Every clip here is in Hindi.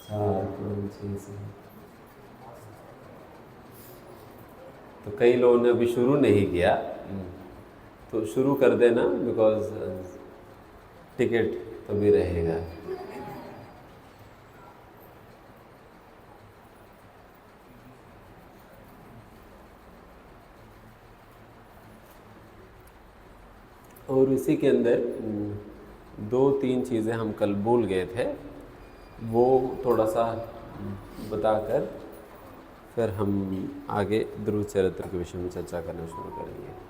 4 5 6 7। तो कई लोगों ने अभी शुरू नहीं किया, तो शुरू कर देना, बिकॉज टिकट तो भी रहेगा। और इसी के अंदर 2-3 चीज़ें हम कल भूल गए थे, वो थोड़ा सा बताकर फिर हम आगे ध्रुव चरित्र के विषय में चर्चा करना शुरू करेंगे।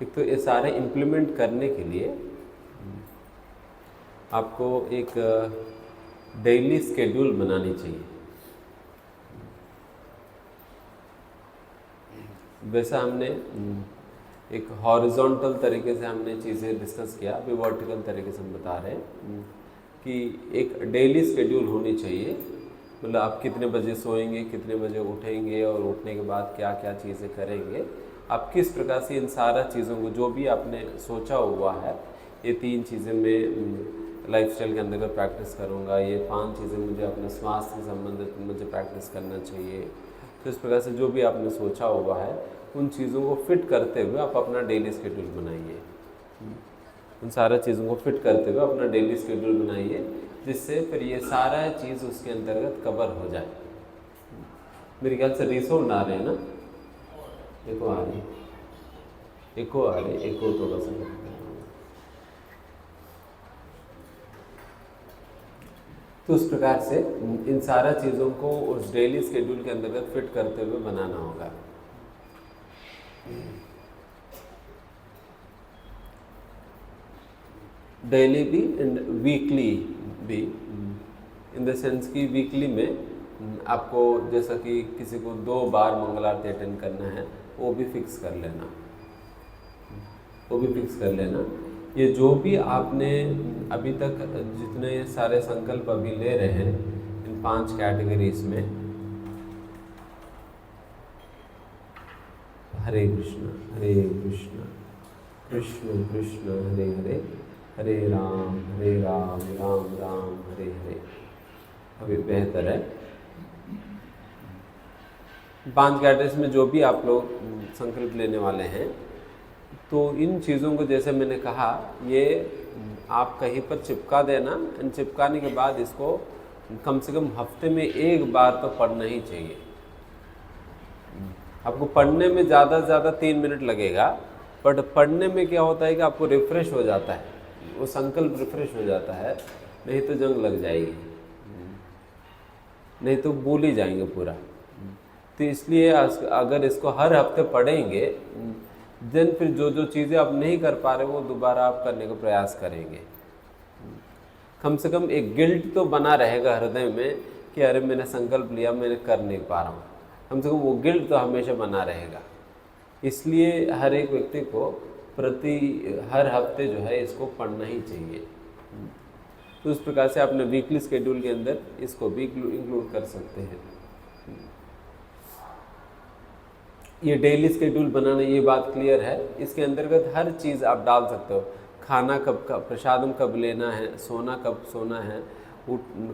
एक तो ये सारे इम्प्लीमेंट करने के लिए आपको एक डेली स्केड्यूल बनानी चाहिए। वैसा हमने एक हॉरिजॉन्टल तरीके से हमने चीज़ें डिस्कस किया, अभी वर्टिकल तरीके से हम बता रहे हैं कि एक डेली स्केड्यूल होनी चाहिए। मतलब आप कितने बजे सोएंगे, कितने बजे उठेंगे और उठने के बाद क्या क्या चीज़ें करेंगे, आप किस प्रकार से इन सारा चीज़ों को जो भी आपने सोचा हुआ है, ये 3 चीज़ें मैं लाइफस्टाइल के अंदर प्रैक्टिस करूँगा, ये 5 चीज़ें मुझे अपने स्वास्थ्य से संबंधित मुझे प्रैक्टिस करना चाहिए। तो इस प्रकार से जो भी आपने सोचा हुआ है उन चीज़ों को फिट करते हुए आप अपना डेली स्केड्यूल बनाइए। उन सारा चीज़ों को फिट करते हुए अपना डेली स्केड्यूल बनाइए, जिससे फिर ये सारा चीज़ उसके अंतर्गत कवर हो जाए। मेरे ख्याल से रीसाउंड आ रहे हैं ना, एको आ रही, एको आ रही, एको थोड़ा सा। तो उस प्रकार से इन सारा चीज़ों को उस डेली स्केड्यूल के अंतर्गत फिट करते हुए बनाना होगा। डेली भी एंड वीकली भी, इन द सेंस कि वीकली में आपको जैसा कि किसी को 2 बार मंगल आरती अटेंड करना है, वो भी फिक्स कर लेना, वो भी फिक्स कर लेना। ये जो भी आपने अभी तक जितने सारे संकल्प अभी ले रहे हैं इन 5 कैटेगरीज में, हरे कृष्ण कृष्ण कृष्ण हरे हरे, हरे राम राम राम हरे हरे, अभी बेहतर है। 5 कैटेगरीज में जो भी आप लोग संकल्प लेने वाले हैं, तो इन चीज़ों को जैसे मैंने कहा, ये आप कहीं पर चिपका देना, एंड चिपकाने के बाद इसको कम से कम हफ्ते में 1 बार तो पढ़ना ही चाहिए। आपको पढ़ने में ज़्यादा से ज़्यादा 3 मिनट लगेगा, बट पढ़ने में क्या होता है कि आपको रिफ़्रेश हो जाता है, वो संकल्प रिफ़्रेश हो जाता है, नहीं तो जंग लग जाएगी, नहीं तो भूल ही जाएंगे पूरा। तो इसलिए अगर इसको हर हफ्ते पढ़ेंगे, देन फिर जो जो चीज़ें आप नहीं कर पा रहे वो दोबारा आप करने का प्रयास करेंगे। कम से कम एक गिल्ट तो बना रहेगा हृदय में कि अरे मैंने संकल्प लिया, मैंने कर नहीं पा रहा हूँ, कम से कम वो गिल्ट तो हमेशा बना रहेगा। इसलिए हर एक व्यक्ति को हर हफ्ते जो है इसको पढ़ना ही चाहिए। तो उस प्रकार से अपने वीकली स्केड्यूल के अंदर इसको भी इंक्लूड कर सकते हैं। ये डेली स्केड्यूल बनाना, ये बात क्लियर है। इसके अंतर्गत हर चीज़ आप डाल सकते हो, खाना कब का, प्रसादम कब लेना है, सोना कब सोना है,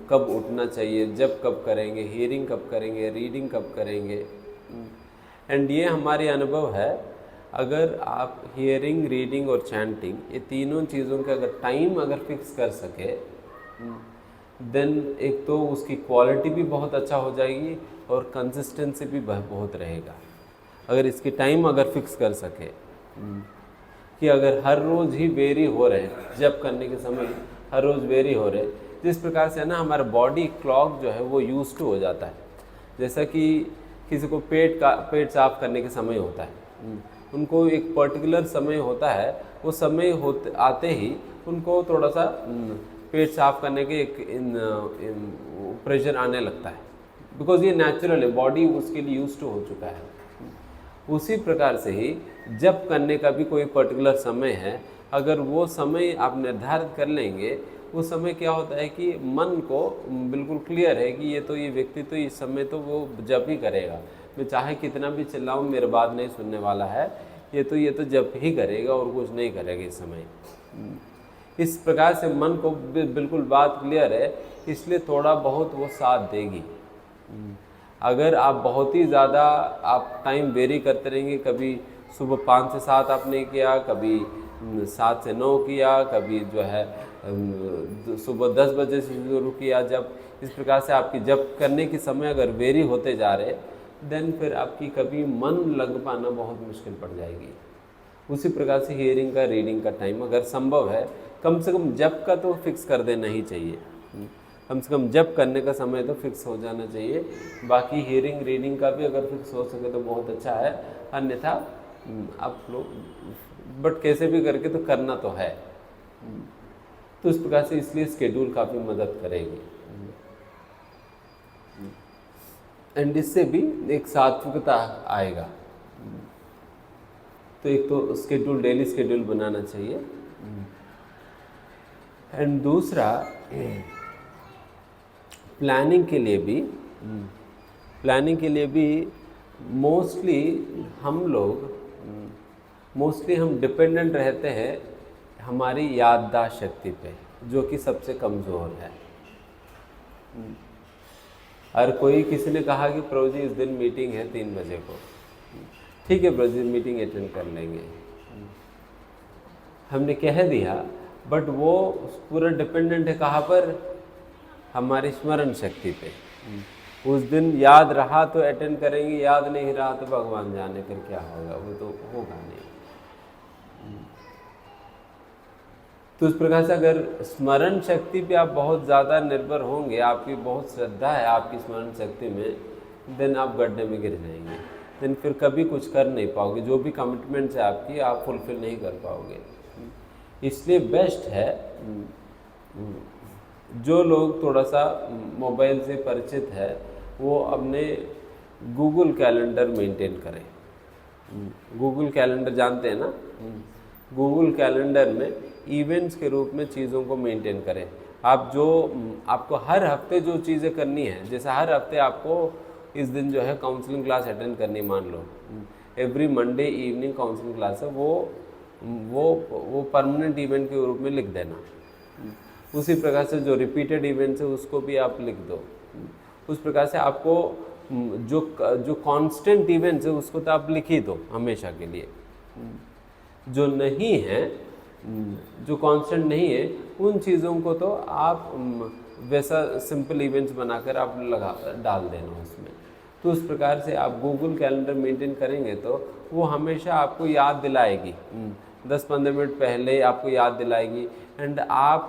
कब उठना चाहिए, जब कब करेंगे, हियरिंग कब करेंगे, रीडिंग कब करेंगे। एंड ये हमारी अनुभव है, अगर आप हियरिंग, रीडिंग और चैंटिंग, ये तीनों चीज़ों का अगर टाइम अगर फिक्स कर सके, देन एक तो उसकी क्वालिटी भी बहुत अच्छा हो जाएगी और कंसिस्टेंसी भी बहुत रहेगा। अगर इसकी टाइम अगर फिक्स कर सके कि अगर हर रोज़ ही वेरी हो रहे, जब करने के समय हर रोज़ वेरी हो रहे, जिस प्रकार से ना हमारा बॉडी क्लॉक जो है वो यूज टू हो जाता है। जैसा कि किसी को पेट साफ करने के समय होता है, उनको एक पर्टिकुलर समय होता है, वो समय आते ही उनको थोड़ा सा पेट साफ करने के एक प्रेशर आने लगता है, बिकॉज ये नेचुरल है, बॉडी उसके लिए यूज टू हो चुका है। उसी प्रकार से ही जब करने का भी कोई पर्टिकुलर समय है, अगर वो समय आप निर्धारित कर लेंगे, उस समय क्या होता है कि मन को बिल्कुल क्लियर है कि ये व्यक्ति तो इस समय तो वो जप ही करेगा, मैं चाहे कितना भी चिल्लाऊँ मेरे बात नहीं सुनने वाला है, ये तो जप ही करेगा और कुछ नहीं करेगा इस समय। इस प्रकार से मन को बिल्कुल बात क्लियर है, इसलिए थोड़ा बहुत वो साथ देगी। अगर आप बहुत ही ज़्यादा आप टाइम वेरी करते रहेंगे, कभी सुबह 5 से 7 आपने किया, कभी 7 से 9 किया, कभी जो है सुबह 10 बजे से शुरू किया, जब इस प्रकार से आपकी जब करने के समय अगर वेरी होते जा रहे, देन फिर आपकी कभी मन लग पाना बहुत मुश्किल पड़ जाएगी। उसी प्रकार से हियरिंग का, रीडिंग का टाइम अगर संभव है, कम से कम जप का तो फिक्स कर देना ही चाहिए। कम से कम जप करने का समय तो फिक्स हो जाना चाहिए। बाकी हियरिंग, रीडिंग का भी अगर फिक्स हो सके तो बहुत अच्छा है, अन्यथा आप लोग बट कैसे भी करके तो करना तो है। तो इस प्रकार से इसलिए स्केड्यूल काफ़ी मदद करेगी एंड इससे भी एक सात्विकता आएगा। तो एक तो स्केड्यूल, डेली स्केड्यूल बनाना चाहिए। एंड दूसरा, प्लानिंग के लिए भी मोस्टली हम डिपेंडेंट रहते हैं हमारी याददाश्त शक्ति पे, जो कि सबसे कमज़ोर है। और कोई किसी ने कहा कि प्रभु जी इस दिन मीटिंग है 3 बजे को, ठीक है प्रभु जी मीटिंग अटेंड कर लेंगे, हमने कह दिया, बट वो पूरा डिपेंडेंट है कहाँ पर? हमारी स्मरण शक्ति पे। उस दिन याद रहा तो अटेंड करेंगे, याद नहीं रहा तो भगवान जाने फिर क्या होगा, वो तो होगा नहीं। तो उस प्रकार से अगर स्मरण शक्ति पे आप बहुत ज़्यादा निर्भर होंगे, आपकी बहुत श्रद्धा है आपकी स्मरण शक्ति में, देन आप गड्ढे में गिर जाएंगे, देन फिर कभी कुछ कर नहीं पाओगे, जो भी कमिटमेंट्स है आपकी आप फुलफिल नहीं कर पाओगे। इसलिए बेस्ट है जो लोग थोड़ा सा मोबाइल से परिचित है वो अपने गूगल कैलेंडर मेंटेन करें। गूगल कैलेंडर जानते हैं ना? गूगल कैलेंडर में इवेंट्स के रूप में चीज़ों को मेंटेन करें। आपको हर हफ्ते जो चीज़ें करनी है, जैसे हर हफ्ते आपको इस दिन जो है काउंसलिंग क्लास अटेंड करनी, मान लो every Monday evening counselling class है, वो परमानेंट इवेंट के रूप में लिख देना। उसी प्रकार से जो रिपीटेड इवेंट्स है उसको भी आप लिख दो। उस प्रकार से आपको जो कांस्टेंट इवेंट्स है उसको तो आप लिख ही दो हमेशा के लिए। जो नहीं है, जो कांस्टेंट नहीं है, उन चीज़ों को तो आप वैसा सिंपल इवेंट्स बनाकर आप डाल देना उसमें। तो उस प्रकार से आप गूगल कैलेंडर मेंटेन करेंगे तो वो हमेशा आपको याद दिलाएगी, 10-15 मिनट पहले आपको याद दिलाएगी। एंड आप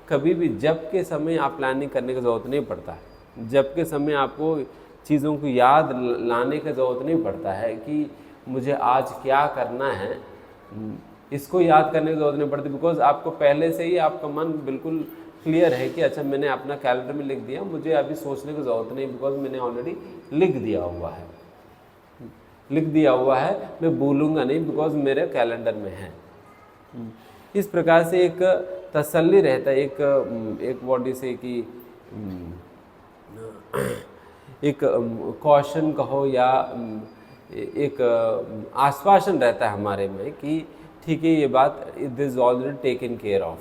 कभी भी जब के समय आप प्लानिंग करने की ज़रूरत नहीं पड़ता है। जब के समय आपको चीज़ों को याद लाने की ज़रूरत नहीं पड़ता है कि मुझे आज क्या करना है, इसको याद करने की ज़रूरत नहीं पड़ती, बिकॉज आपको पहले से ही आपका मन बिल्कुल क्लियर है कि अच्छा मैंने अपना कैलेंडर में लिख दिया, मुझे अभी सोचने की ज़रूरत नहीं, बिकॉज मैंने ऑलरेडी लिख दिया हुआ है, मैं भूलूंगा नहीं बिकॉज मेरे कैलेंडर में है। इस प्रकार से एक तसल्ली रहता है, एक बॉडी से कि एक कॉशन कहो या एक आश्वासन रहता है हमारे में कि ठीक है ये बात this is already taken care of,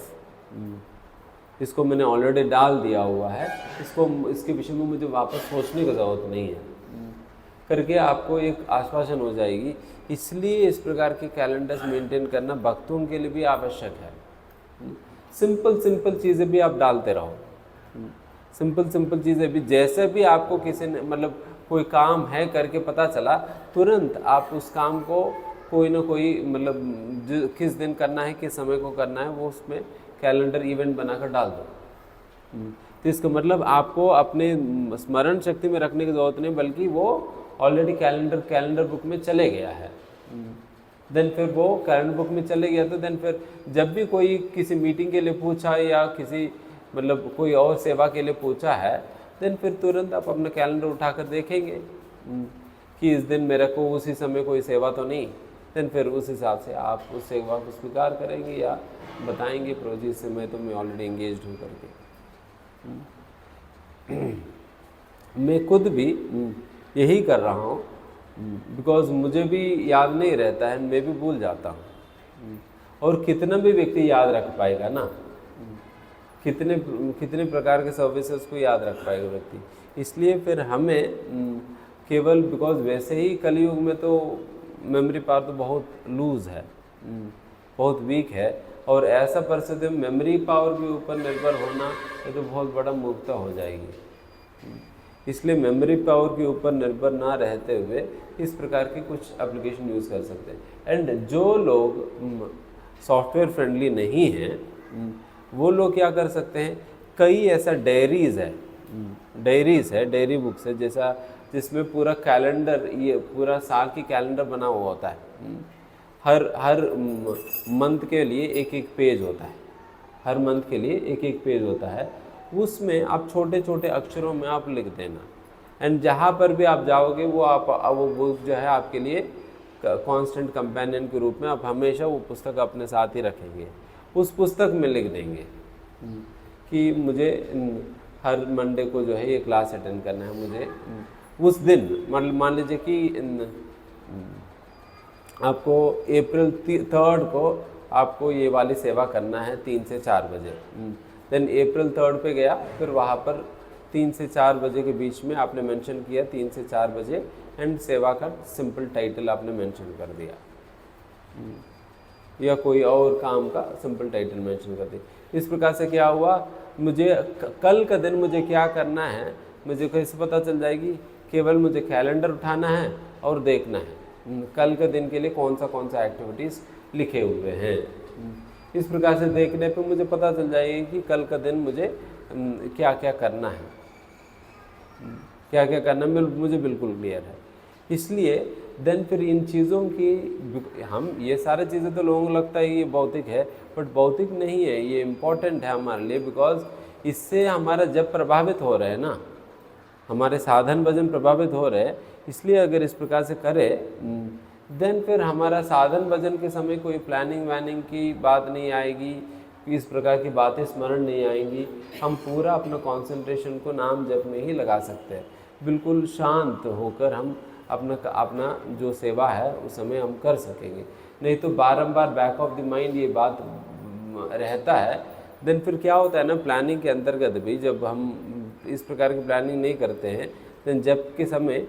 इसको मैंने ऑलरेडी डाल दिया हुआ है, इसके विषय में मुझे वापस सोचने की ज़रूरत नहीं है करके आपको एक आश्वासन हो जाएगी। इसलिए इस प्रकार के कैलेंडर्स मेंटेन करना भक्तों के लिए भी आवश्यक है। सिंपल चीज़ें भी आप डालते रहो, सिंपल चीज़ें भी, जैसे भी आपको किसी ने मतलब कोई काम है करके पता चला, तुरंत आप उस काम को कोई ना कोई मतलब किस दिन करना है, किस समय को करना है, वो उसमें कैलेंडर इवेंट बनाकर डाल दो। तो इसका मतलब आपको अपने स्मरण शक्ति में रखने की ज़रूरत नहीं, बल्कि वो ऑलरेडी कैलेंडर बुक में चले गया है। देन फिर वो कैलेंडर बुक में चले गया तो देन फिर जब भी कोई किसी मीटिंग के लिए पूछा या किसी मतलब कोई और सेवा के लिए पूछा है, देन फिर तुरंत आप अपना कैलेंडर उठाकर देखेंगे कि इस दिन मेरे को उसी समय कोई सेवा तो नहीं, देन फिर उस हिसाब से आप उससे वापस स्वीकार करेंगे या बताएंगे प्रोजी से मैं ऑलरेडी एंगेज हूँ करके। मैं खुद भी यही कर रहा हूँ, बिकॉज मुझे भी याद नहीं रहता है, मैं भी भूल जाता हूँ। और कितना भी व्यक्ति याद रख पाएगा ना, कितने प्रकार के सर्विसेज को याद रख पाएगा व्यक्ति। इसलिए फिर हमें केवल बिकॉज वैसे ही कलयुग में तो मेमोरी पावर तो बहुत लूज़ है, बहुत वीक है, और ऐसा परिस्थिति में मेमोरी पावर के ऊपर निर्भर होना ये तो बहुत बड़ा मूर्खता हो जाएगी। इसलिए मेमोरी पावर के ऊपर निर्भर ना रहते हुए इस प्रकार के कुछ एप्लीकेशन यूज़ कर सकते हैं। एंड जो लोग सॉफ्टवेयर फ्रेंडली नहीं हैं वो लोग क्या कर सकते हैं, कई ऐसा डायरीज़ है, डायरी बुक्स है जैसा, जिसमें पूरा कैलेंडर, ये पूरा साल की कैलेंडर बना हुआ होता है। हर मंथ के लिए एक एक पेज होता है, हर मंथ के लिए एक एक पेज होता है। उसमें आप छोटे छोटे अक्षरों में आप लिख देना, एंड जहाँ पर भी आप जाओगे वो बुक जो है आपके लिए कांस्टेंट कंपेनियन के रूप में आप हमेशा वो पुस्तक अपने साथ ही रखेंगे। उस पुस्तक में लिख देंगे कि मुझे हर मंडे को जो है ये क्लास अटेंड करना है, मुझे उस दिन मान लीजिए कि आपको अप्रैल 3 को आपको ये वाली सेवा करना है 3 से 4 बजे। देन अप्रैल 3 पे गया, फिर वहाँ पर 3 से 4 बजे के बीच में आपने मेंशन किया 3 से 4 बजे, एंड सेवा का सिंपल टाइटल आपने मेंशन कर दिया, या कोई और काम का सिंपल टाइटल मेंशन कर दिया। इस प्रकार से क्या हुआ, मुझे कल का दिन मुझे क्या करना है मुझे कैसे पता चल जाएगी, केवल मुझे कैलेंडर उठाना है और देखना है कल के दिन के लिए कौन सा एक्टिविटीज़ लिखे हुए हैं। इस प्रकार से देखने पे मुझे पता चल जाएगी कि कल का दिन मुझे क्या क्या करना है, मुझे बिल्कुल क्लियर है। इसलिए देन फिर इन चीज़ों की हम ये सारी चीज़ें तो लोगों को लगता है ये भौतिक है, बट भौतिक नहीं है, ये इम्पॉर्टेंट है हमारे लिए, बिकॉज इससे हमारा जब प्रभावित हो रहे हैं ना, हमारे साधन भजन प्रभावित हो रहे हैं। इसलिए अगर इस प्रकार से करें देन फिर हमारा साधन भजन के समय कोई प्लानिंग वैनिंग की बात नहीं आएगी, इस प्रकार की बातें स्मरण नहीं आएंगी। हम पूरा अपना कंसंट्रेशन को नाम जप में ही लगा सकते हैं, बिल्कुल शांत होकर हम अपना जो सेवा है उस समय हम कर सकेंगे। नहीं तो बारंबार बैक ऑफ द माइंड ये बात रहता है। देन फिर क्या होता है ना, प्लानिंग के अंतर्गत भी जब हम इस प्रकार की प्लानिंग नहीं करते हैं, देन जब के समय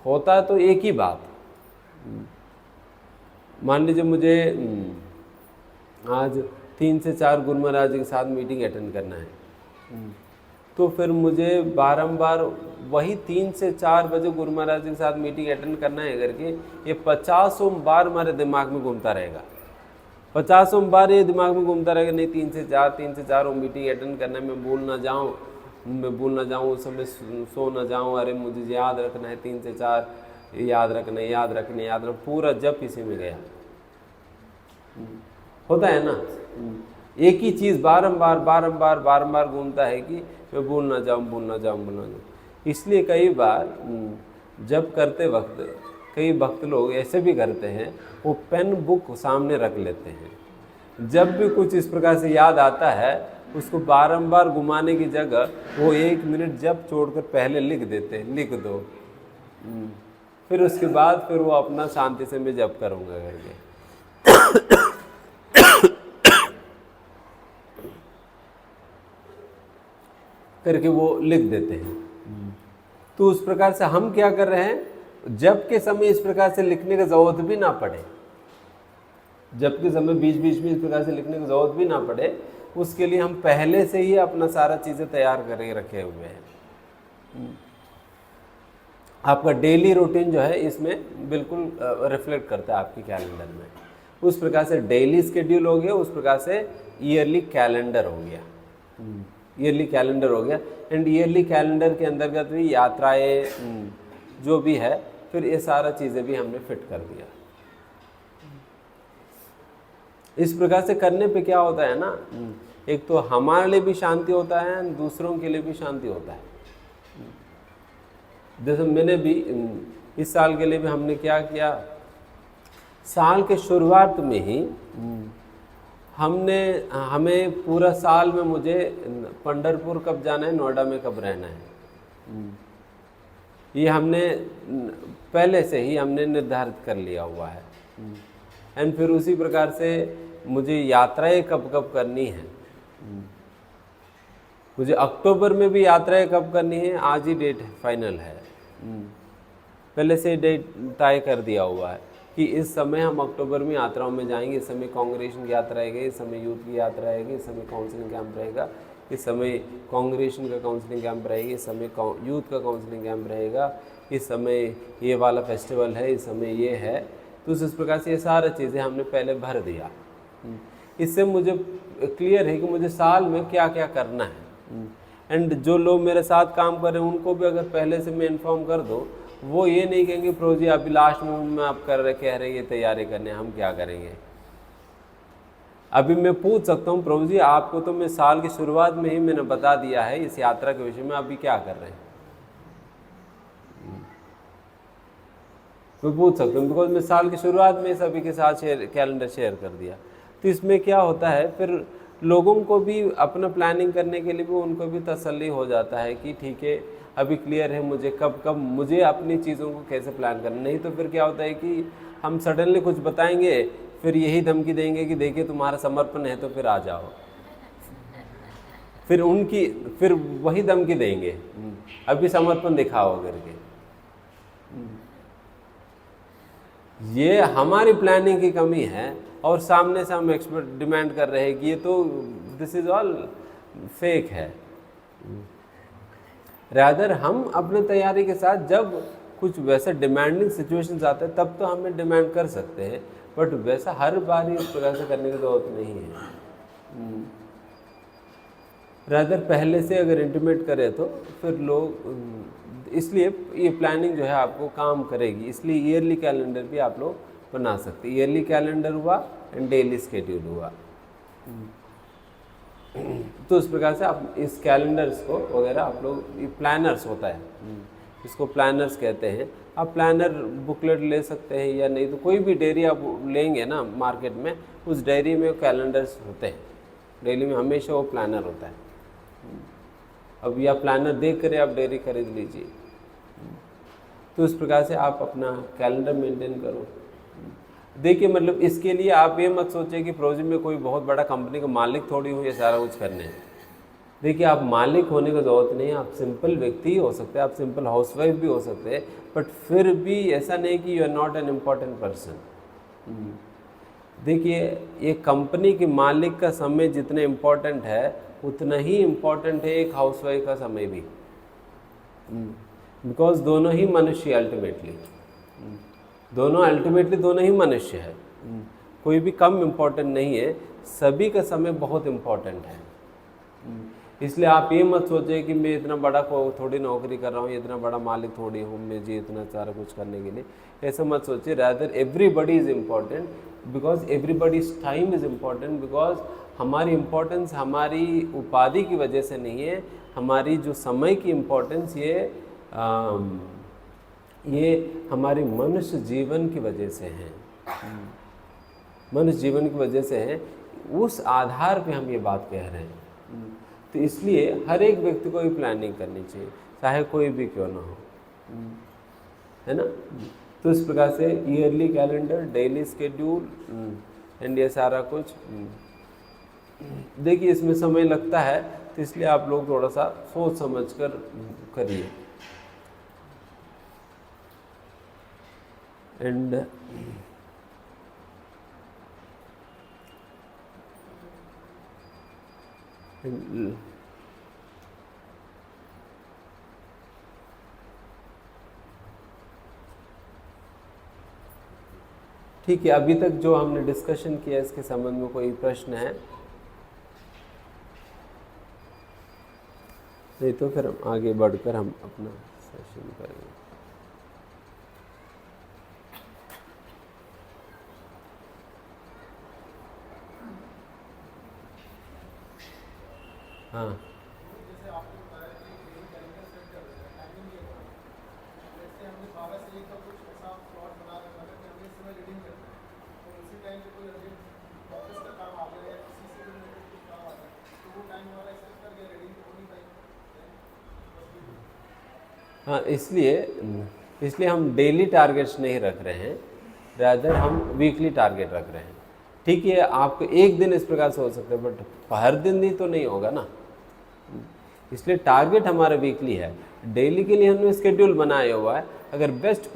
होता तो एक ही बात, मान लीजिए मुझे आज 3 से 4 गुरु महाराज के साथ मीटिंग अटेंड करना है, तो फिर मुझे बारंबार वही 3 से 4 बजे गुरु महाराज के साथ मीटिंग अटेंड करना है करके ये 50 बार हमारे दिमाग में घूमता रहेगा, 50 बार ये दिमाग में घूमता रहेगा। नहीं 3 से 4 वो मीटिंग अटेंड करना है, मैं भूल ना जाऊँ उस समय सो ना जाऊँ, अरे मुझे याद रखना है 3 से 4 याद रखना, पूरा जब इसी में गया। होता है ना, एक ही चीज़ बारंबार घूमता है कि मैं भूल ना जाऊँ। इसलिए कई बार जब करते वक्त कई भक्त लोग ऐसे भी करते हैं, वो पेन बुक सामने रख लेते हैं, जब भी कुछ इस प्रकार से याद आता है उसको बारंबार घुमाने की जगह वो 1 मिनट जब छोड़कर पहले लिख देते हैं, लिख दो, फिर उसके बाद फिर वो अपना शांति से मैं जप करूँगा करके वो लिख देते हैं। तो उस प्रकार से हम क्या कर रहे हैं, जब के समय इस प्रकार से लिखने की ज़रूरत भी ना पड़े, जब के समय बीच में इस प्रकार से लिखने की ज़रूरत भी ना पड़े, उसके लिए हम पहले से ही अपना सारा चीज़ें तैयार करके रखे हुए हैं। आपका डेली रूटीन जो है इसमें बिल्कुल रिफ्लेक्ट करता है आपके कैलेंडर में। उस प्रकार से डेली स्केड्यूल हो गया, उस प्रकार से ईयरली कैलेंडर हो गया, एंड ईयरली कैलेंडर के अंतर्गत भी यात्राएं जो भी है, फिर ये सारा चीज़ें भी हमने फिट कर दिया। इस प्रकार से करने पे क्या होता है ना, एक तो हमारे लिए भी शांति होता है, दूसरों के लिए भी शांति होता है। जैसे मैंने भी इस साल के लिए भी हमने क्या किया, साल के शुरुआत में ही हमें पूरा साल में मुझे पंढरपुर कब जाना है, नोएडा में कब रहना है, ये हमने पहले से ही हमने निर्धारित कर लिया हुआ है। एंड फिर उसी प्रकार से मुझे यात्राएं कब कब करनी है, मुझे अक्टूबर में भी यात्राएं कब करनी है, आज ही डेट फाइनल है, पहले से डेट तय कर दिया हुआ है कि इस समय हम अक्टूबर में यात्राओं में जाएंगे, इस समय कांग्रेशन की यात्रा रहेगी, इस समय यूथ की यात्रा रहेगी, इस समय काउंसलिंग कैंप रहेगा, इस समय कांग्रेशन का काउंसलिंग कैंप रहेगी, इस समय यूथ का काउंसलिंग कैंप रहेगा, इस समय ये वाला फेस्टिवल है, इस समय ये है। तो इस प्रकार से ये सारी चीज़ें हमने पहले भर दिया। इससे मुझे क्लियर है कि मुझे साल में क्या क्या करना है। एंड जो लोग मेरे साथ काम कर रहे हैं उनको भी अगर पहले से मैं इन्फॉर्म कर दूँ, वो ये नहीं कहेंगे प्रभु जी अभी लास्ट मोमेंट में आप कह रहे ये तैयारी करने, हम क्या करेंगे। अभी मैं पूछ सकता हूँ प्रभु जी आपको तो मैं साल की शुरुआत में ही मैंने बता दिया है इस यात्रा के विषय में, अभी क्या कर रहे हैं, मैं पूछ सकता हूँ, बिकॉज मैं साल की शुरुआत में सभी के साथ कैलेंडर शेयर कर दिया। तो इसमें क्या होता है, फिर लोगों को भी अपना प्लानिंग करने के लिए भी उनको भी तसल्ली हो जाता है कि ठीक है अभी क्लियर है मुझे कब कब मुझे अपनी चीज़ों को कैसे प्लान करना। नहीं तो फिर क्या होता है कि हम सडनली कुछ बताएंगे, फिर यही धमकी देंगे कि देखिए तुम्हारा समर्पण है तो फिर आ जाओ, फिर वही धमकी देंगे अभी समर्पण दिखाओ करके। ये हमारी प्लानिंग की कमी है और सामने से हम एक्सपर्ट डिमांड कर रहे हैं कि ये तो दिस इज ऑल फेक है। रादर हम अपने तैयारी के साथ जब कुछ वैसा डिमांडिंग सिचुएशंस आते हैं तब तो हमें डिमांड कर सकते हैं, बट वैसा हर बार ही उस प्रकार से करने की जरूरत नहीं है। रादर पहले से अगर इंटीमेट करें तो फिर लोग, इसलिए ये प्लानिंग जो है आपको काम करेगी। इसलिए ईयरली कैलेंडर भी आप लोग बना सकते। ईयरली कैलेंडर हुआ एंड डेली स्केड्यूल हुआ। तो इस प्रकार से आप इस कैलेंडर्स को वगैरह आप लोग, ये प्लानर्स होता है, इसको प्लानर्स कहते हैं। आप प्लानर बुकलेट ले सकते हैं या नहीं तो कोई भी डायरी आप लेंगे ना मार्केट में, उस डायरी में कैलेंडर्स होते हैं, डेली में हमेशा वो प्लानर होता है। अब या प्लानर देख कर आप डायरी खरीद लीजिए। तो इस प्रकार से आप अपना कैलेंडर मेंटेन करो। देखिए मतलब इसके लिए आप ये मत सोचें कि प्रोजेक्ट में कोई बहुत बड़ा कंपनी का मालिक थोड़ी हो ये सारा कुछ करने हैं। देखिए आप मालिक होने की ज़रूरत नहीं है, आप सिंपल व्यक्ति ही हो सकते हैं, आप सिंपल हाउसवाइफ भी हो सकते हैं, बट फिर भी ऐसा नहीं कि you are not an important person. देखिए ये कंपनी के मालिक का समय जितना इम्पोर्टेंट है उतना ही इम्पोर्टेंट है एक हाउसवाइफ का समय भी, बिकॉज दोनों ही मनुष्य अल्टीमेटली, दोनों ही मनुष्य है, कोई भी कम इम्पोर्टेंट नहीं है, सभी का समय बहुत इम्पोर्टेंट है। इसलिए आप ये मत सोचें कि मैं इतना बड़ा थोड़ी नौकरी कर रहा हूँ, इतना बड़ा मालिक थोड़ी हूँ मैं जी इतना सारा कुछ करने के लिए, ऐसा मत सोचिए। Rather everybody is important because everybody's time is important, because हमारी इम्पोर्टेंस हमारी उपाधि की वजह से नहीं है, हमारी जो समय की इम्पोर्टेंस ये हमारे मनुष्य जीवन की वजह से है, मनुष्य जीवन की वजह से है। उस आधार पे हम ये बात कह रहे हैं। तो इसलिए हर एक व्यक्ति को भी प्लानिंग करनी चाहिए, चाहे कोई भी क्यों ना हो, है ना। तो इस प्रकार से yearly calendar, daily schedule and ये सारा कुछ। देखिए इसमें समय लगता है तो इसलिए आप लोग थोड़ा सा सोच समझ कर करिए। एंड ठीक है, अभी तक जो हमने डिस्कशन किया इसके संबंध में कोई प्रश्न है? नहीं तो फिर हम आगे बढ़कर हम अपना सेशन करेंगे। हाँ जैसे आपने बताया कि डेली कैलेंडर सेट कर देना, टाइमिंग ये होगा, जैसे हमने 12 से 1 का कुछ ऐसा प्लॉट बना रखा है कि हमें इस समय रीडिंग करना है, किसी टाइम पे कोई अर्जेंट ऑफिस का काम आ गया या किसी से रिलेटेड कुछ काम आ गया तो वो टाइम हमारा एक्सेस कर गया रेडी हो नहीं पाई। हाँ, इसलिए हम डेली टारगेट्स नहीं रख रहे हैं, रादर हम वीकली टारगेट रख रहे हैं। ठीक है, आपको एक दिन इस प्रकार से हो सकता है, बट हर दिन ही तो नहीं होगा ना, इसलिए टारगेट हमारा वीकली है। डेली के लिए हमने शेड्यूल बनाया हुआ है, अगर बेस्ट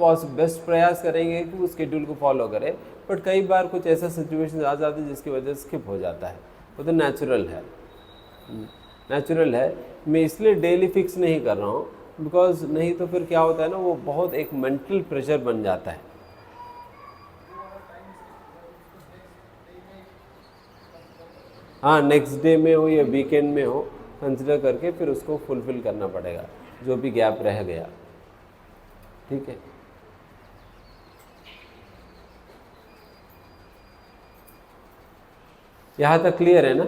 प्रयास करेंगे कि उस शेड्यूल को फॉलो करें, बट कई बार कुछ ऐसा सिचुएशन आ जाती है जिसकी वजह से स्किप हो जाता है, वो तो नेचुरल है। मैं इसलिए डेली फिक्स नहीं कर रहा हूँ, बिकॉज नहीं तो फिर क्या होता है ना, वो बहुत एक मेंटल प्रेशर बन जाता है। हाँ, नेक्स्ट डे में हो या वीकेंड में हो, कंसिडर करके फिर उसको फुलफिल करना पड़ेगा जो भी गैप रह गया। ठीक है, यहाँ तक क्लियर है ना?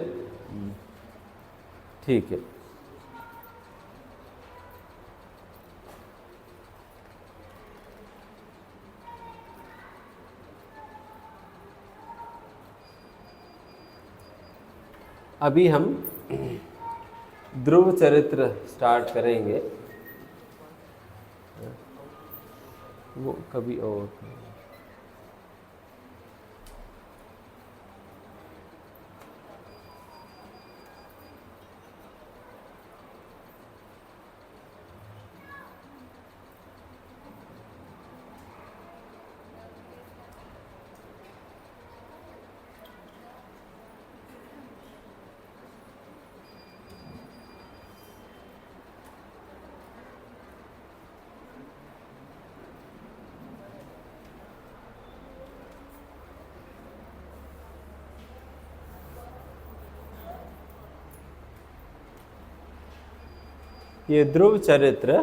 ठीक है। अभी हम ध्रुव चरित्र स्टार्ट करेंगे। वो कभी और ये ध्रुव चरित्र,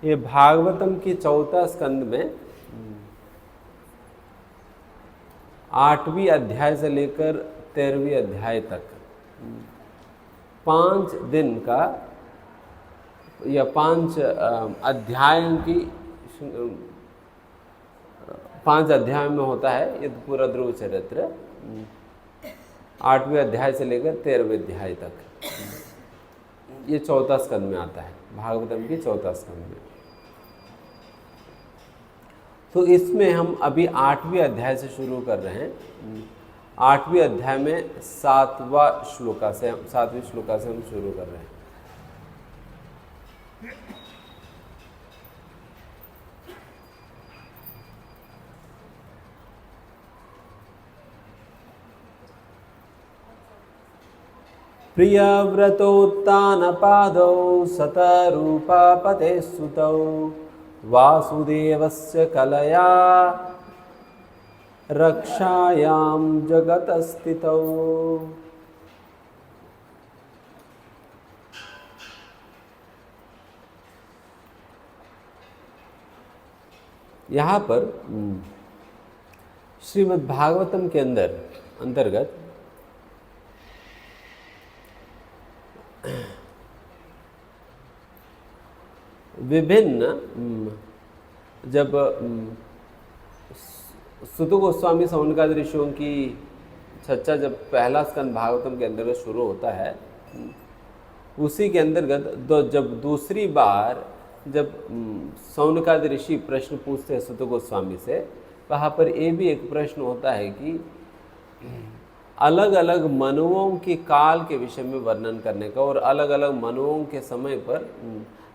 ये भागवतम की 4 स्कंद में 8वीं अध्याय से लेकर 13वीं अध्याय तक 5 दिन का या 5 अध्यायों की 5 अध्याय में होता है ये पूरा ध्रुव चरित्र, 8वें अध्याय से लेकर 13वें अध्याय तक। ये 4 स्कंद में आता है, भागवतम की 4 स्कंद में। तो इसमें हम अभी 8वें अध्याय से शुरू कर रहे हैं। 8वें अध्याय में 7वें श्लोका से हम शुरू कर रहे हैं। प्रियव्रतोत्तानपादौ सतरूपापते सुतौ वासुदेवस्य कलया रक्षायां जगतस्थितौ। यहाँ पर श्रीमद् भागवतम के अंतर्गत विभिन्न, जब सुत गोस्वामी सौनकादि ऋषियों की चर्चा जब पहला स्कंद भागवतम के अंतर्गत शुरू होता है, उसी के अंतर्गत जब दूसरी बार जब सौनकादि ऋषि प्रश्न पूछते हैं सुत गोस्वामी से, वहाँ पर ये भी एक प्रश्न होता है कि अलग अलग मनुओं के काल के विषय में वर्णन करने का और अलग अलग मनुओं के समय पर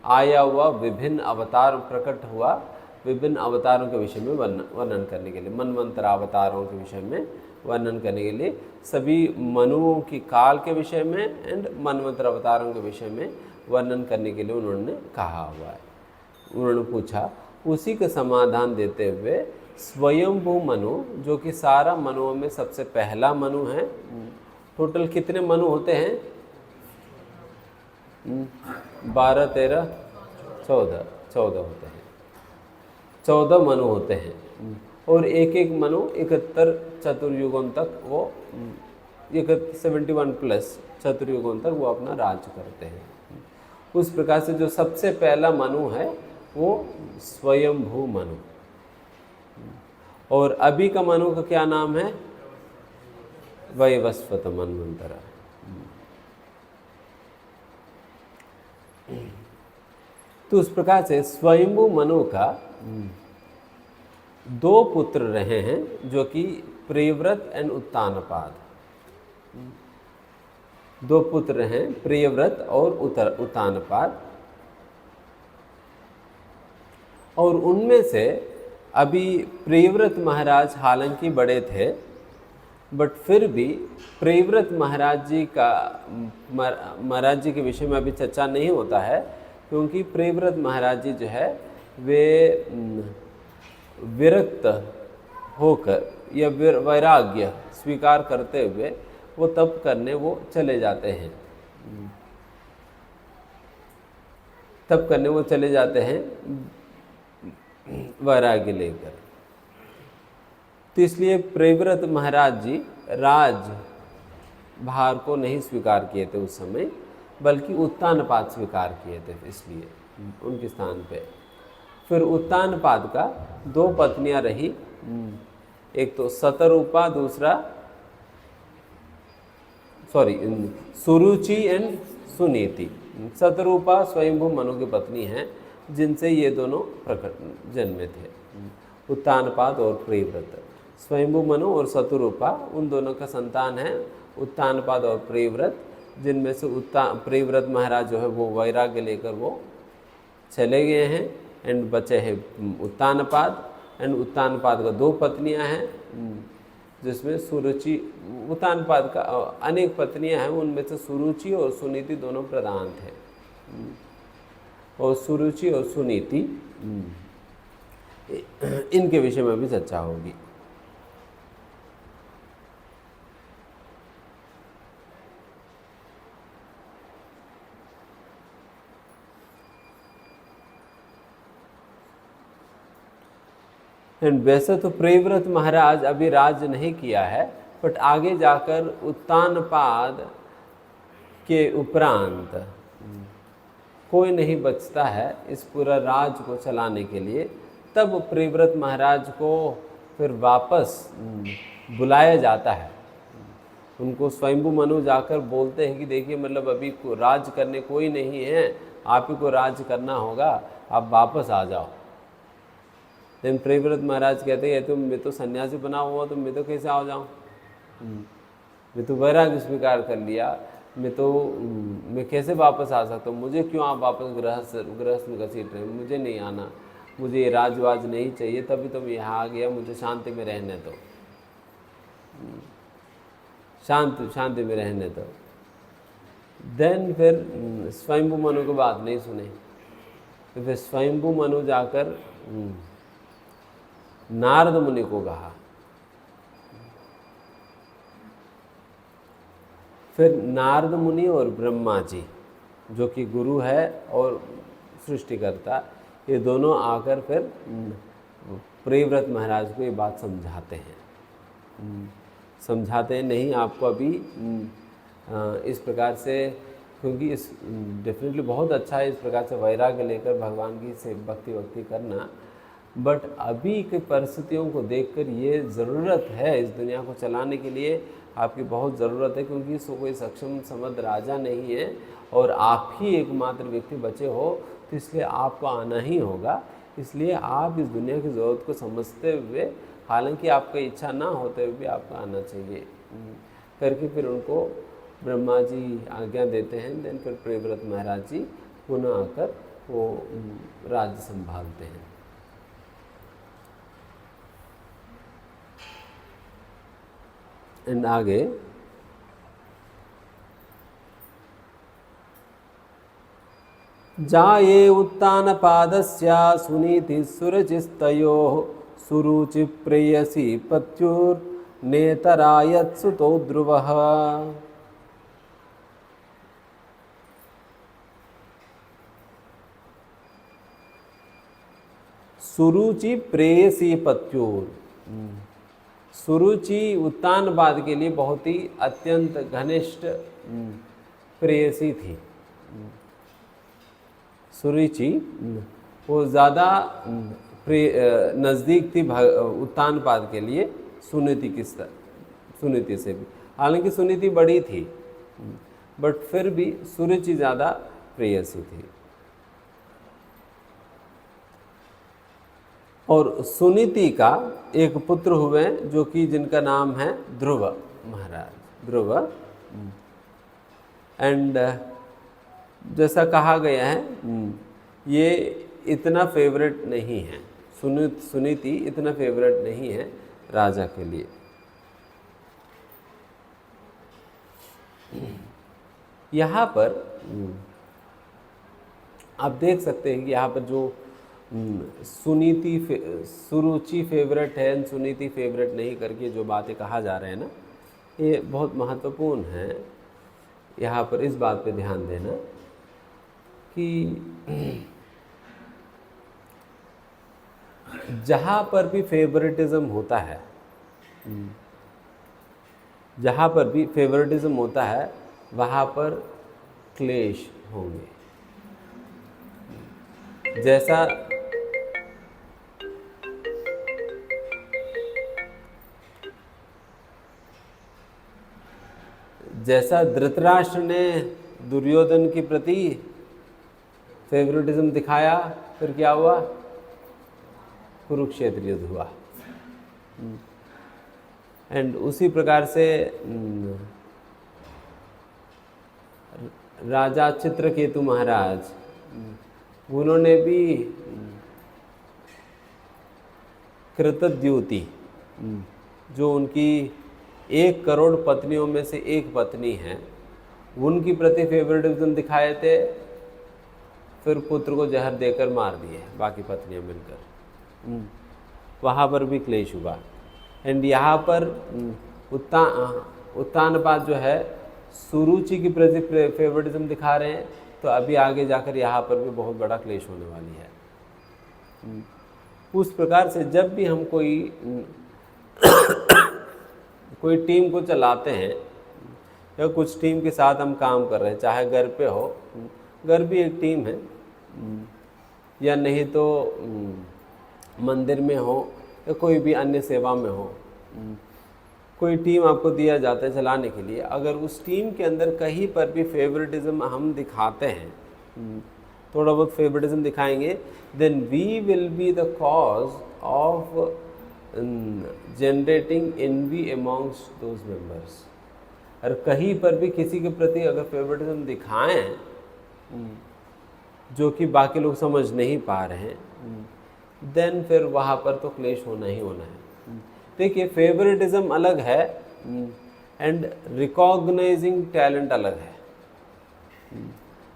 आया हुआ विभिन्न अवतार प्रकट हुआ विभिन्न अवतारों के विषय में वर्णन करने के लिए, मनवंतर अवतारों के विषय में वर्णन करने के लिए, सभी मनुओं की काल के विषय में एंड मनवंतर अवतारों के विषय में वर्णन करने के लिए उन्होंने कहा हुआ है। उन्होंने पूछा, उसी का समाधान देते हुए स्वयंभू मनु, जो कि सारा मनुओं में सबसे पहला मनु है। टोटल कितने मनु होते हैं? 12, 13, 14 होते हैं। 14 मनु होते हैं और एक एक मनु 71 चतुर्युगों तक वो 71 प्लस चतुर्युगों तक वो अपना राज्य करते हैं। उस प्रकार से जो सबसे पहला मनु है वो स्वयंभू मनु, और अभी का मनु का क्या नाम है? वैवस्वत मन्वंतरा। तो उस प्रकार से स्वयंभू मनु का 2 पुत्र रहे हैं, जो कि प्रियव्रत एंड उत्तानपाद। 2 पुत्र हैं, प्रियव्रत और उत्तानपाद। और उनमें से अभी प्रियव्रत महाराज हालांकि बड़े थे, बट फिर भी प्रियव्रत महाराज जी के विषय में अभी चर्चा नहीं होता है, क्योंकि प्रियव्रत महाराज जी जो है वे विरक्त होकर या वैराग्य स्वीकार करते हुए वो तप करने वो चले जाते हैं। तप करने वो चले जाते हैं वैराग्य लेकर। तो इसलिए प्रियव्रत महाराज जी राज भार को नहीं स्वीकार किए थे उस समय, बल्कि उत्तानपाद स्वीकार किए थे, इसलिए उनके स्थान पे। फिर उत्तानपाद का 2 पत्नियां रही, एक तो शतरूपा, दूसरा सुरुचि एंड सुनीति। शतरूपा स्वयंभू मनु की पत्नी हैं, जिनसे ये दोनों प्रकट जन्मे थे, उत्तानपाद और प्रियव्रत। स्वयंभू मनु और शतरूपा उन दोनों का संतान है, उत्तानपाद और प्रियव्रत, जिनमें से प्रियव्रत महाराज जो है वो वैराग्य लेकर वो चले गए हैं, एंड बचे हैं उत्तानपाद। एंड उत्तानपाद का 2 पत्नियां हैं, जिसमें सुरुचि, उत्तानपाद का अनेक पत्नियां हैं, उनमें से सुरुचि और सुनीति दोनों प्रधान थे। और सुरुचि और सुनीति इनके विषय में भी चर्चा होगी। एंड वैसे तो प्रियव्रत महाराज अभी राज नहीं किया है, बट आगे जाकर उत्तानपाद के उपरांत कोई नहीं बचता है इस पूरा राज को चलाने के लिए। तब प्रियव्रत महाराज को फिर वापस बुलाया जाता है। उनको स्वयंभू मनु जाकर बोलते हैं कि देखिए, मतलब अभी राज करने कोई नहीं है, आप ही को राज करना होगा, आप वापस आ जाओ। लेकिन प्रियव्रत महाराज कहते हैं, तो मैं तो सन्यासी बना हुआ, तो मैं तो कैसे आ जाऊँ, मैं तो वैराग्य स्वीकार कर लिया, मैं कैसे वापस आ सकता हूँ, मुझे क्यों आप वापस गृहस्थ में घसीट रहे हैं, मुझे नहीं आना, मुझे ये राजवाज नहीं चाहिए, तभी तो मैं यहाँ आ गया, मुझे शांति में रहने दो, शांति में रहने दो। देन फिर स्वयंभू मनु की बात नहीं सुने, तो फिर स्वयंभू मनु जाकर नारद मुनि को कहा। फिर नारद मुनि और ब्रह्मा जी, जो कि गुरु है और सृष्टिकर्ता, ये दोनों आकर फिर प्रियव्रत महाराज को ये बात समझाते हैं, नहीं आपको अभी इस प्रकार से, क्योंकि इस डेफिनेटली बहुत अच्छा है इस प्रकार से वैराग्य लेकर भगवान की से भक्ति करना, बट अभी की परिस्थितियों को देखकर ये ज़रूरत है, इस दुनिया को चलाने के लिए आपकी बहुत ज़रूरत है, क्योंकि इसको कोई सक्षम समर्थ राजा नहीं है और आप ही एकमात्र व्यक्ति बचे हो, तो इसलिए आपको आना ही होगा। इसलिए आप इस दुनिया की ज़रूरत को समझते हुए, हालांकि आपका इच्छा ना होते हुए भी आपको आना चाहिए करके फिर उनको ब्रह्मा जी आज्ञा देते हैं। देन फिर प्रियव्रत महाराज जी पुनः आकर वो राज्य संभालते हैं। एंड आगे जाये उत्तानपादस्य सुनीति सुरचिस्तयोः सुरुचि प्रेयसी पत्युर्नेतरायत्सुतो ध्रुवः। सुरुचि प्रेयसी पत्युर, सुरुचि उत्तानपाद के लिए बहुत ही अत्यंत घनिष्ठ प्रेयसी थी। सुरुचि वो ज़्यादा नज़दीक थी उत्तानपाद के लिए सुनीति सुनीति से भी। हालांकि सुनीति बड़ी थी, बट फिर भी सुरुचि ज़्यादा प्रेयसी थी। और सुनीति का एक पुत्र हुए जो कि जिनका नाम है ध्रुव महाराज, ध्रुव। एंड जैसा कहा गया है ये इतना फेवरेट नहीं है, सुनीति इतना फेवरेट नहीं है राजा के लिए। यहाँ पर आप देख सकते हैं कि यहाँ पर जो सुरुचि फेवरेट है, सुनीति फेवरेट नहीं करके जो बातें कहा जा रहे हैं ना, ये बहुत महत्वपूर्ण है। यहाँ पर इस बात पे ध्यान देना कि जहाँ पर भी फेवरेटिज्म होता है, जहाँ पर भी फेवरेटिज्म होता है वहाँ पर क्लेश होंगे। जैसा धृतराष्ट्र ने दुर्योधन के प्रति फेवरेटिज्म दिखाया, फिर क्या हुआ? कुरुक्षेत्र युद्ध हुआ। एंड उसी प्रकार से राजा चित्रकेतु महाराज, उन्होंने भी कृतद्युति, जो उनकी 1 करोड़ पत्नियों में से एक पत्नी है, उनकी प्रति फेवरेटिज्म दिखाए थे, फिर पुत्र को जहर देकर मार दिए बाकी पत्नियां मिलकर। वहाँ पर भी क्लेश हुआ। एंड यहाँ पर उत्तानपाद जो है सुरुचि की प्रति फेवरेटिज्म दिखा रहे हैं, तो अभी आगे जाकर यहाँ पर भी बहुत बड़ा क्लेश होने वाली है। उस प्रकार से जब भी हम कोई टीम को चलाते हैं या कुछ टीम के साथ हम काम कर रहे हैं, चाहे घर पे हो, घर भी एक टीम है, या नहीं तो मंदिर में हो या कोई भी अन्य सेवा में हो, कोई टीम आपको दिया जाता है चलाने के लिए। अगर उस टीम के अंदर कहीं पर भी फेवरेटिज्म हम दिखाते हैं, थोड़ा बहुत फेवरेटिज्म दिखाएंगे, then we will be the cause of generating envy amongst those members. और कहीं पर भी किसी के प्रति अगर फेवरेटिज्म दिखाएं जो कि बाकी लोग समझ नहीं पा रहे हैं, देन फिर वहाँ पर तो क्लेश होना ही होना है। देखिए, फेवरेटिज्म अलग है एंड रिकॉग्नाइजिंग टैलेंट अलग है,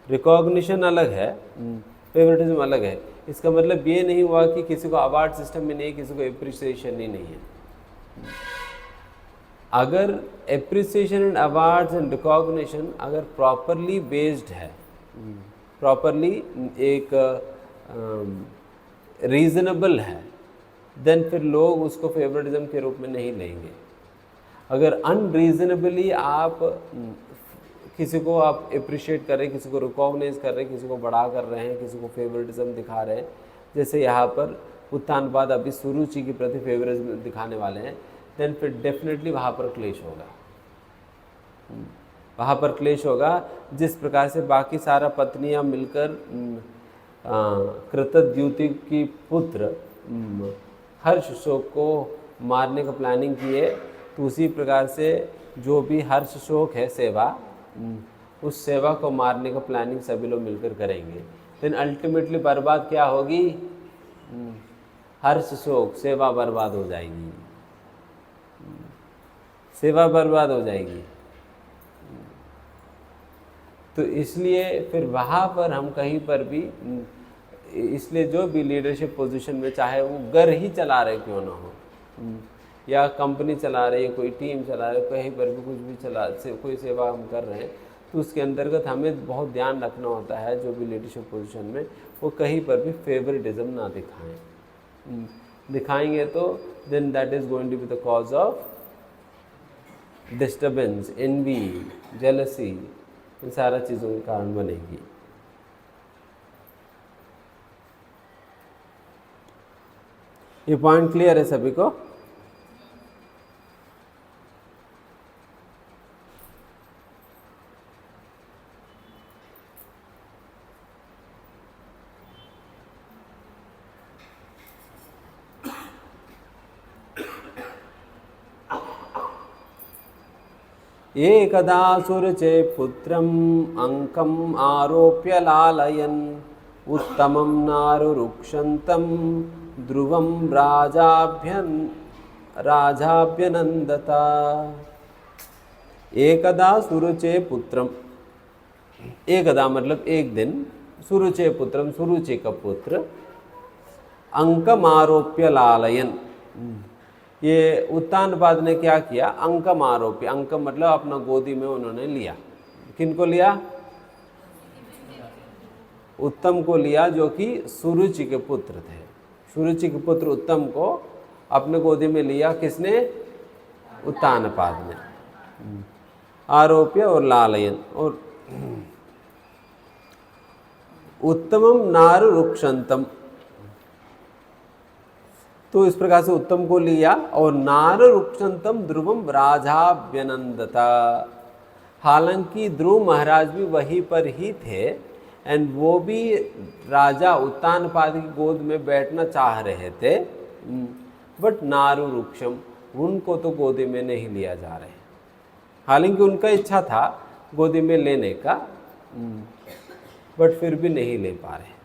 रिकॉग्निशन अलग है, फेवरेटिज्म अलग है। इसका मतलब ये नहीं हुआ कि किसी को अवार्ड सिस्टम में नहीं, किसी को एप्रिसिएशन ही नहीं है। अगर appreciation and awards and recognition अगर प्रॉपरली बेस्ड है, प्रॉपरली एक रीजनेबल है, देन फिर लोग उसको फेवरेटिज्म के रूप में नहीं लेंगे। अगर अनरीजनेबली आप किसी को आप अप्रिशिएट कर रहे हैं, किसी को रिकॉग्नाइज कर रहे हैं, किसी को बड़ा कर रहे हैं, किसी को फेवरेटिज्म दिखा रहे हैं, जैसे यहाँ पर उत्तानपाद अभी सुरुचि के प्रति फेवरेटिज्म दिखाने वाले हैं, देन फिर डेफिनेटली वहाँ पर क्लेश होगा, वहाँ पर क्लेश होगा। जिस प्रकार से बाकी सारा पत्नियाँ मिलकर कृतद्युति की पुत्र हर्षशोक को मारने का प्लानिंग किए, तो उसी प्रकार से जो भी हर्षशोक है सेवा, उस सेवा को मारने का प्लानिंग सभी लोग मिलकर करेंगे। देन अल्टीमेटली बर्बाद क्या होगी? हर्षशोक, सेवा बर्बाद हो जाएगी, सेवा बर्बाद हो जाएगी। तो इसलिए फिर वहाँ पर हम कहीं पर भी, इसलिए जो भी लीडरशिप पोजीशन में, चाहे वो घर ही चला रहे क्यों ना हो, या कंपनी चला रही है, कोई टीम चला रही है, कहीं पर भी कुछ भी कोई सेवा हम कर रहे हैं, तो उसके अंतर्गत हमें बहुत ध्यान रखना होता है, जो भी लीडरशिप पोजीशन में, वो कहीं पर भी फेवरेटिज्म ना दिखाएं। दिखाएंगे तो then that is going to be the cause of disturbance, envy, jealousy, इन सारा चीज़ों के कारण बनेगी। ये पॉइंट क्लियर है सभी को? एकदा सुरुचे पुत्रम् अंकम् आरोप्य लालयन् उत्तमं नारुरुक्षन्तं ध्रुवं राजाभ्यनन्दता। एकदा सुरुचे पुत्रम, एकदा मतलब एक दिन, सुरुचे पुत्रम सुरुचि का पुत्र, अंकम आरोप्य लालयन, ये उत्तानपाद ने क्या किया? अंकम आरोप्य, अंकम मतलब अपना गोदी में उन्होंने लिया। किनको लिया? उत्तम को लिया, जो कि सुरुचि के पुत्र थे। सुरुचि के पुत्र उत्तम को अपने गोदी में लिया। किसने? उत्तानपाद ने। आरोप्य और लालयन। और उत्तमम नारु रुक्षंतम, तो इस प्रकार से उत्तम को लिया और नार रुक्षंतम ध्रुवम राजाभ्यनंदता। हालांकि ध्रुव महाराज भी वहीं पर ही थे एंड वो भी राजा उत्तानपाद की गोद में बैठना चाह रहे थे, बट नारु रुक्षम, उनको तो गोदी में नहीं लिया जा रहे। हालांकि उनका इच्छा था गोदी में लेने का, बट फिर भी नहीं ले पा रहे।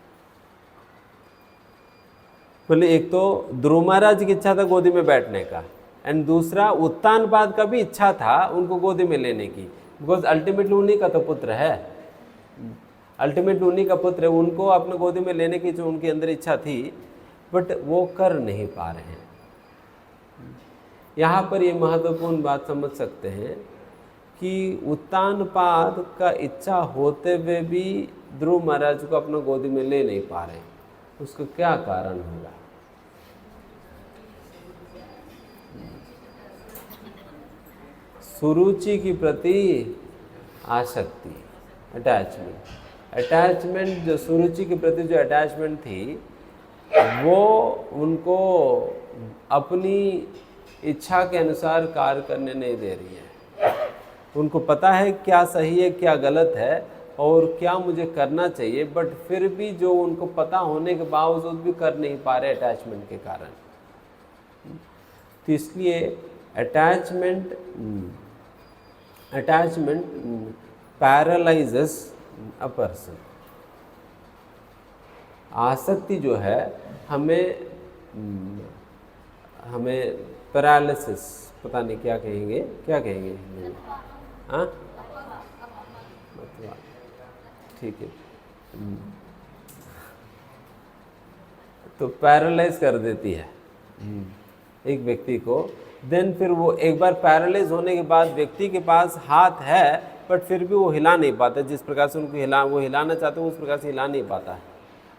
बोले एक तो ध्रुव महाराज की इच्छा था गोदी में बैठने का, एंड दूसरा उत्तानपाद का भी इच्छा था उनको गोदी में लेने की, बिकॉज अल्टीमेटली उन्हीं का तो पुत्र है, अल्टीमेटली उन्हीं का पुत्र है। उनको अपने गोदी में लेने की जो उनके अंदर इच्छा थी, बट वो कर नहीं पा रहे हैं। यहाँ पर ये महत्वपूर्ण बात समझ सकते हैं कि उत्तानपाद का इच्छा होते हुए भी ध्रुव महाराज को अपने गोदी में ले नहीं पा रहे, उसका क्या कारण होगा? सुरुचि की प्रति आसक्ति, अटैचमेंट, जो सुरुचि के प्रति जो अटैचमेंट थी, वो उनको अपनी इच्छा के अनुसार कार्य करने नहीं दे रही है। उनको पता है क्या सही है क्या गलत है और क्या मुझे करना चाहिए, बट फिर भी जो उनको पता होने के बावजूद भी कर नहीं पा रहे अटैचमेंट के कारण। तो इसलिए अटैचमेंट पैरालाइजेस अ पर्सन। आसक्ति जो है हमें पैरालिसिस, पता नहीं क्या कहेंगे, क्या कहेंगे? हाँ, ठीक है, तो पैरालाइज कर देती है एक व्यक्ति को। देन फिर वो एक बार पैरालाइज होने के बाद व्यक्ति के पास हाथ है, बट फिर भी वो हिला नहीं पाता। जिस प्रकार से वो हिलाना चाहते हैं उस प्रकार से हिला नहीं पाता है।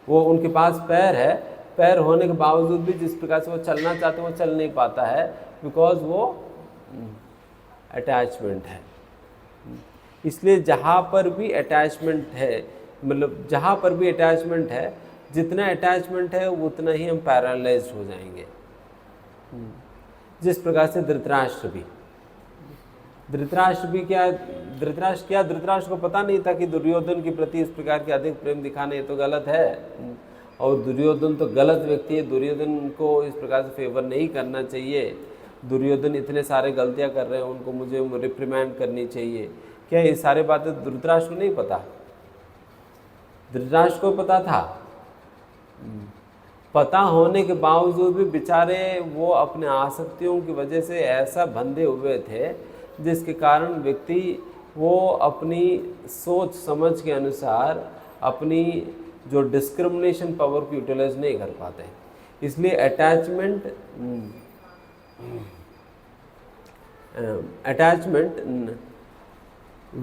वो उनके पास पैर है, पैर होने के बावजूद भी जिस प्रकार से वो चलना चाहते हैं वो चल नहीं पाता है, बिकॉज वो अटैचमेंट है। इसलिए जहाँ पर भी अटैचमेंट है, मतलब जहाँ पर भी अटैचमेंट है, जितना अटैचमेंट है उतना ही हम पैरालाइज्ड हो जाएंगे। जिस प्रकार से धृतराष्ट्र को पता नहीं था कि दुर्योधन के प्रति इस प्रकार के अधिक प्रेम दिखाना ये तो गलत है, और दुर्योधन तो गलत व्यक्ति है, दुर्योधन को इस प्रकार से फेवर नहीं करना चाहिए, दुर्योधन इतने सारे गलतियां कर रहे हैं, उनको मुझे रिप्रिमेंड करनी चाहिए। क्या ये सारे बातें धृतराष्ट्र को नहीं पता? धृतराष्ट्र को पता था। पता होने के बावजूद भी बेचारे वो अपने आसक्तियों की वजह से ऐसा बंधे हुए थे, जिसके कारण व्यक्ति वो अपनी सोच समझ के अनुसार अपनी जो डिस्क्रिमिनेशन पावर को यूटिलाइज नहीं कर पाते। इसलिए attachment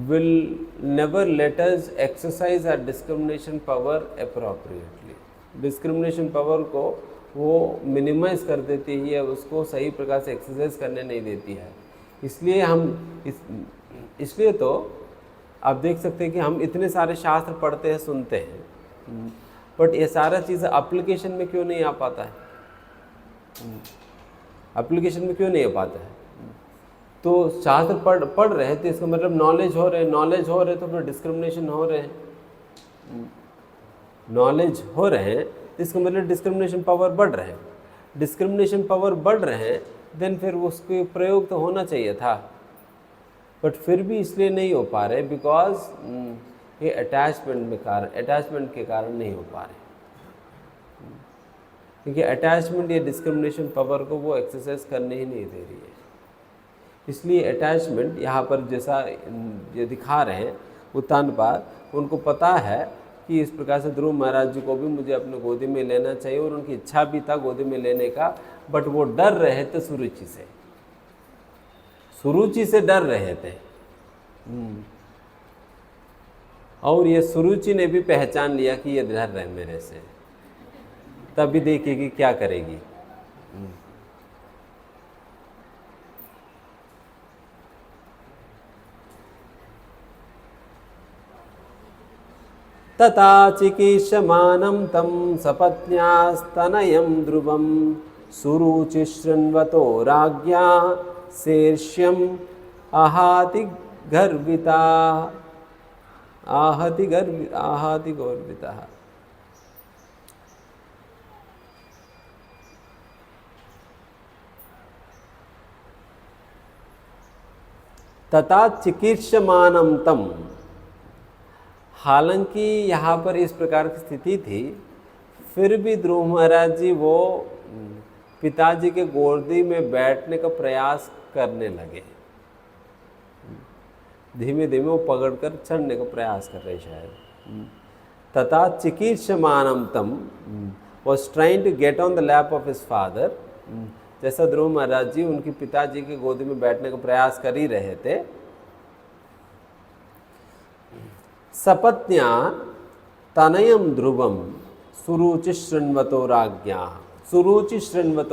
will never let us exercise our discrimination power appropriately. Discrimination power को वो मिनिमाइज कर देती है, उसको सही प्रकार से एक्सरसाइज करने नहीं देती है। इसलिए तो आप देख सकते हैं कि हम इतने सारे शास्त्र पढ़ते हैं, सुनते हैं, बट ये सारा चीज़ एप्लीकेशन में क्यों नहीं आ पाता है? एप्लीकेशन में क्यों नहीं हो पाता है? तो शास्त्र पढ़ रहे हैं तो इसका मतलब नॉलेज हो रहे तो फिर डिस्क्रिमिनेशन हो रहे हैं। नॉलेज हो रहे हैं तो इसका मतलब डिस्क्रिमिनेशन पावर बढ़ रहे हैं। डिस्क्रिमिनेशन पावर बढ़ रहे हैं देन फिर उसके प्रयोग तो होना चाहिए था, बट फिर भी इसलिए नहीं हो पा रहे बिकॉज ये अटैचमेंट के कारण नहीं हो पा रहे, क्योंकि अटैचमेंट या डिस्क्रिमिनेशन पावर को वो एक्सरसाइज करने ही नहीं दे रही है। इसलिए अटैचमेंट यहाँ पर जैसा ये दिखा रहे हैं उत्तानपाद, उनको पता है कि इस प्रकार से ध्रुव महाराज जी को भी मुझे अपने गोदी में लेना चाहिए और उनकी इच्छा भी था गोदी में लेने का, बट वो डर रहे थे सुरुचि से डर रहे थे। और ये सुरुचि ने भी पहचान लिया कि ये डर रहे मेरे से, तभी देखिए कि क्या करेगी। तथा चिकीर्षमानं तं सपत्न्यास्तनयं ध्रुवं सुरुचि शृण्वतो राज्ञा शीर्ष्यम् आहति गर्विता। तथा चिकीर्षमानं तम, हालांकि यहाँ पर इस प्रकार की स्थिति थी, फिर भी ध्रुव महाराज जी वो पिताजी के गोदी में बैठने का प्रयास करने लगे। धीमे धीमे वो पकड़कर चढ़ने का प्रयास कर रहे शायद। तथा चिकीर्षमानं तम was trying to get on the lap of his father. जैसा ध्रुव महाराज जी उनके पिताजी के गोदी में बैठने का प्रयास कर ही रहे थे। सपत्न्या तनयं ध्रुवम सुरुचि शृण्वतो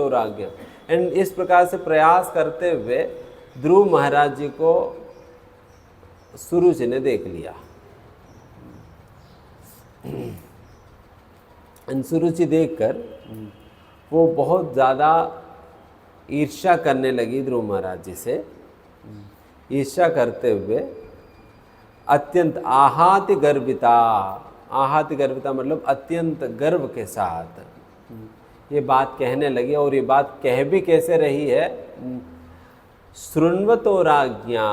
राज्ञा। एंड इस प्रकार से प्रयास करते हुए ध्रुव महाराज जी को सुरुचि ने देख लिया। सुरुचि देखकर वो बहुत ज़्यादा ईर्ष्या करने लगी ध्रुव महाराज जी से। ईर्ष्या करते हुए अत्यंत आहति गर्विता मतलब अत्यंत गर्व के साथ ये बात कहने लगी। और ये बात कह भी कैसे रही है? शृण्वतो राज्ञा,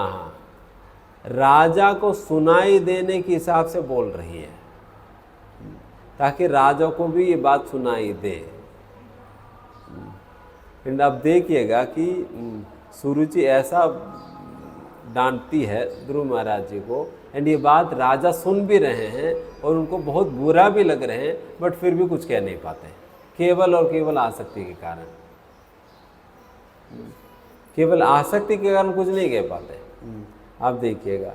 राजा को सुनाई देने के हिसाब से बोल रही है, ताकि राजा को भी ये बात सुनाई दे। एंड अब देखिएगा कि सुरुचि ऐसा डांटती है ध्रुव महाराज जी को, एंड ये बात राजा सुन भी रहे हैं और उनको बहुत बुरा भी लग रहे हैं, बट फिर भी कुछ कह नहीं पाते, केवल और केवल आसक्ति के कारण। केवल आसक्ति के कारण कुछ नहीं कह पाते। आप देखिएगा,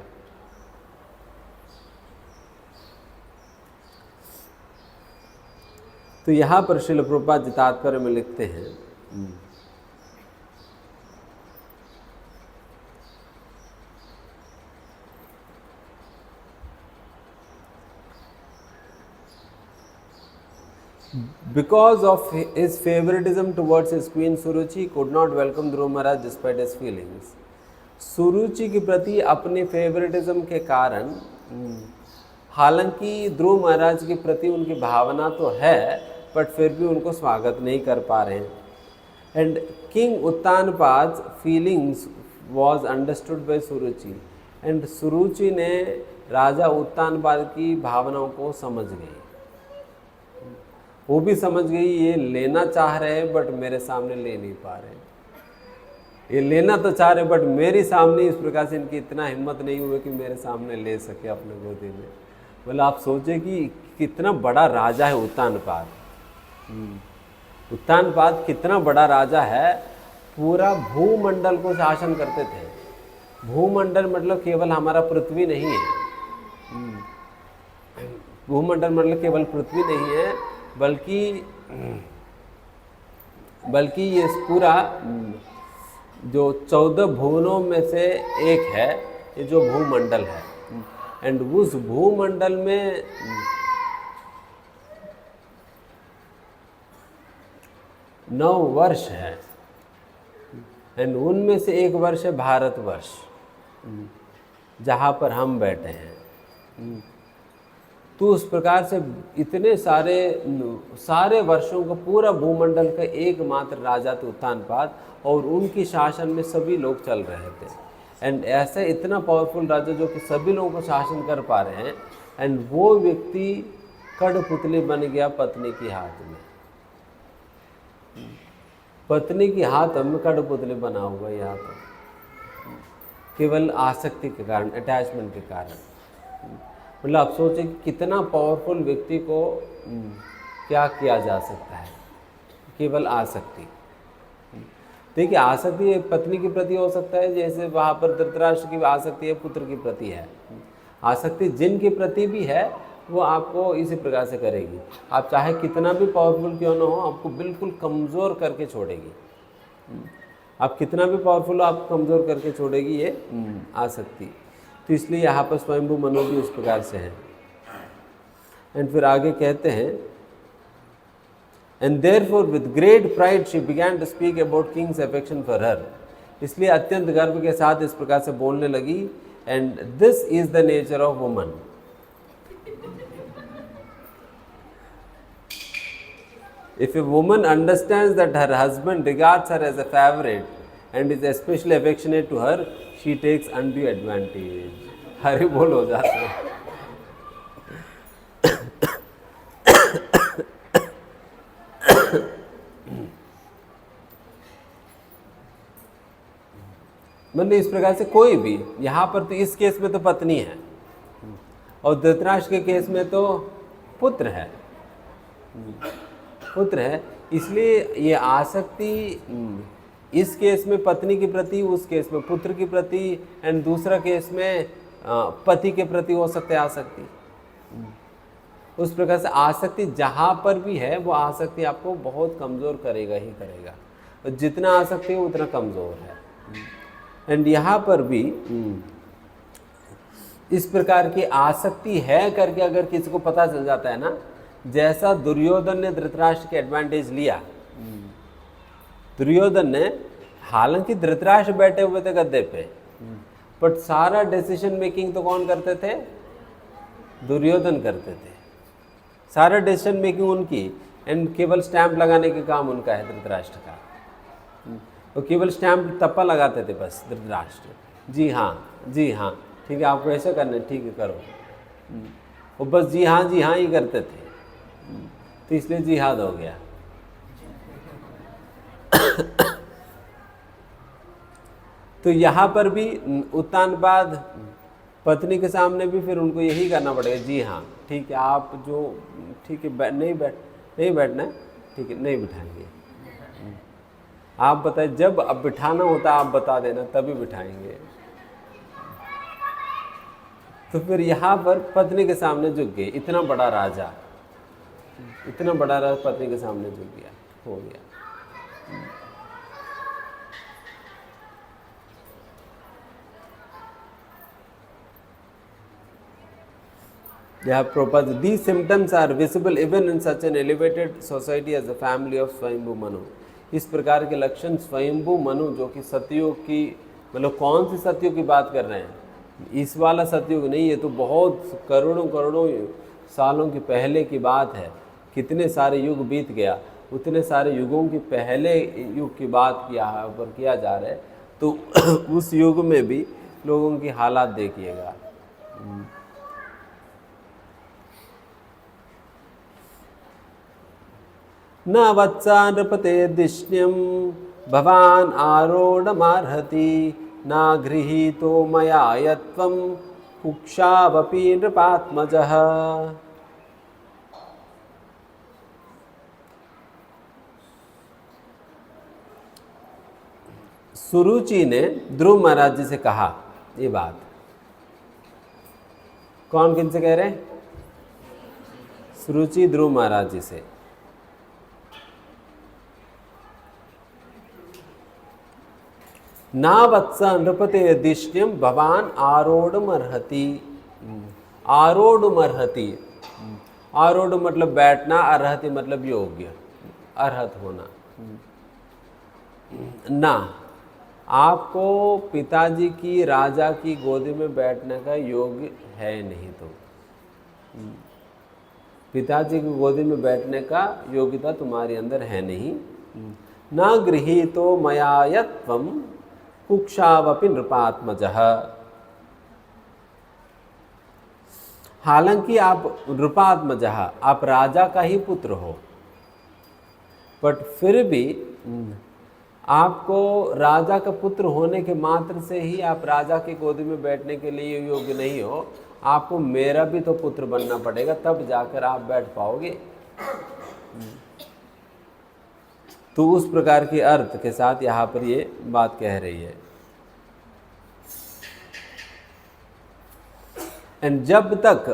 तो यहाँ पर श्रील प्रभुपाद जी तात्पर्य में लिखते हैं, because of his favoritism towards his queen Suruchi, could not welcome Dhruv Maharaj despite his feelings. सुरुचि के प्रति अपने फेवरेटिज्म के कारण, हालांकि ध्रुव महाराज के प्रति उनकी भावना तो है, बट फिर भी उनको स्वागत नहीं कर पा रहे हैं। And king Uttanpad feelings was understood by Suruchi, and Suruchi ने राजा उत्तानपाद की भावनाओं को समझ गई। वो भी समझ गई ये लेना चाह रहे हैं बट मेरे सामने ले नहीं पा रहे, ये लेना तो चाह रहे बट मेरे सामने इस प्रकार से इनकी इतना हिम्मत नहीं हुई कि मेरे सामने ले सके अपने गोदी में। मतलब आप सोचे कि कितना बड़ा राजा है उत्तानपाद। उत्तानपाद कितना बड़ा राजा है, पूरा भूमंडल को शासन करते थे। भूमंडल मतलब केवल हमारा पृथ्वी नहीं है, भूमंडल मतलब केवल पृथ्वी नहीं है, बल्कि ये पूरा जो 14 भुवनों में से एक है ये जो भूमंडल है। एंड उस भूमंडल में 9 वर्ष है, एंड उनमें से एक वर्ष है भारतवर्ष, जहाँ पर हम बैठे हैं। तो उस प्रकार से इतने सारे वर्षों का पूरा भूमंडल का एकमात्र राजा थे उत्तानपाद, और उनकी शासन में सभी लोग चल रहे थे। एंड ऐसा इतना पावरफुल राजा जो कि सभी लोगों को शासन कर पा रहे हैं, एंड वो व्यक्ति कठपुतली बन गया पत्नी की हाथ में। पत्नी की हाथ में कठपुतली बना हुआ, यहाँ तो केवल आसक्ति के कारण, अटैचमेंट के कारण। मतलब आप सोचें कि कितना पावरफुल व्यक्ति को क्या किया जा सकता है, केवल आसक्ति। देखिए, आसक्ति पत्नी के प्रति हो सकता है, जैसे वहाँ पर धृतराष्ट्र की आसक्ति है पुत्र के प्रति है। आसक्ति जिनके प्रति भी है वो आपको इसी प्रकार से करेगी। आप चाहे कितना भी पावरफुल क्यों ना हो, आपको बिल्कुल कमज़ोर करके छोड़ेगी। आप कितना भी पावरफुल हो, आपको कमज़ोर करके छोड़ेगी ये आसक्ति। तो इसलिए यहाँ पर स्वयंभू मनु भी उस प्रकार से है। एंड फिर आगे कहते हैं, and therefore with great pride she began to speak about king's affection for her. इसलिए अत्यंत गर्व के साथ इस प्रकार से बोलने लगी, and this is the nature of woman. If a woman understands that her husband regards her as a favorite and is especially affectionate to her, she takes undue advantage. हरी बोल हो जाते हैं। मतलब इस प्रकार से कोई भी, यहाँ पर तो इस केस में तो पत्नी है, और धृतराष्ट्र के केस में तो पुत्र है, पुत्र है। इसलिए ये आसक्ति इस केस में पत्नी के प्रति, उस केस में पुत्र के प्रति, एंड दूसरा केस में पति के प्रति हो सकता है आसक्ति। उस प्रकार से आसक्ति जहाँ पर भी है, वो आसक्ति आपको बहुत कमज़ोर करेगा ही करेगा। तो जितना आसक्ति है उतना कमज़ोर है। एंड यहाँ पर भी इस प्रकार की आसक्ति है करके अगर किसी को पता चल जाता है ना, जैसा दुर्योधन ने धृतराष्ट्र के एडवांटेज लिया। दुर्योधन ने, हालांकि धृतराष्ट्र बैठे हुए थे गद्दे पे, बट सारा डिसीजन मेकिंग तो कौन करते थे? दुर्योधन करते थे। सारा डिसीजन मेकिंग उनकी, एंड केवल स्टैंप लगाने के काम उनका है धृतराष्ट्र का। वो केवल स्टैंप तप्पा लगाते थे बस धृतराष्ट्र। जी हाँ ठीक है, आपको ऐसा करना है, ठीक है करो। वो बस जी हाँ ही करते थे, तो इसलिए जिहाद हो गया। तो यहाँ पर भी उत्तानपाद पत्नी के सामने भी फिर उनको यही करना पड़ेगा, जी हाँ ठीक है, आप जो ठीक है नहीं बैठना है, ठीक है नहीं बिठाएंगे। आप बताए, जब अब बिठाना होता आप बता देना, तभी बिठाएंगे। तो फिर यहाँ पर पत्नी के सामने झुक गए। इतना बड़ा राजा पत्नी के सामने झुक गया, हो गया। यहाँ proper these symptoms are visible even in such an elevated society as the family of स्वयंभू मनु। इस प्रकार के लक्षण स्वयंभू मनु, जो कि सतयुग की, मतलब कौन सी सतयुग की बात कर रहे हैं, इस वाला सतयुग नहीं, ये तो बहुत करोड़ों सालों के पहले की बात है। कितने सारे युग बीत गया, उतने सारे युगों के पहले युग की बात किया जा रहा है। तो उस युग में भी लोगों की हालात देखिएगा। न वत्सा नृपते दिष्ण्यम भवान आरोढ़मार्हति, न गृहीतो मया यत्वं कुक्षावपि नृपात्मजः। सुरुचि ने ध्रुव महाराज जी से कहा ये बात। कौन किन से कह रहे हैं? सुरुचि ध्रुव महाराज जी से। ना वत्स नृपते दिष्ण्यम भवान आरोढ़मर्हति। आरोढ़ मतलब बैठना, अर्हति मतलब योग्य, अर्हत होना। ना, आपको पिताजी की राजा की गोदी में बैठने का योग्य है नहीं। तो पिताजी की गोदी में बैठने का योग्यता तुम्हारे अंदर है नहीं। न गृहीतो मया यत्वं कुक्षावपि नृपात्मजः। हालांकि आप नृपात्मजः, आप राजा का ही पुत्र हो, बट फिर भी आपको राजा का पुत्र होने के मात्र से ही आप राजा की गोदी में बैठने के लिए योग्य नहीं हो। आपको मेरा भी तो पुत्र बनना पड़ेगा, तब जाकर आप बैठ पाओगे। तो उस प्रकार के अर्थ के साथ यहाँ पर ये बात कह रही है। एंड जब तक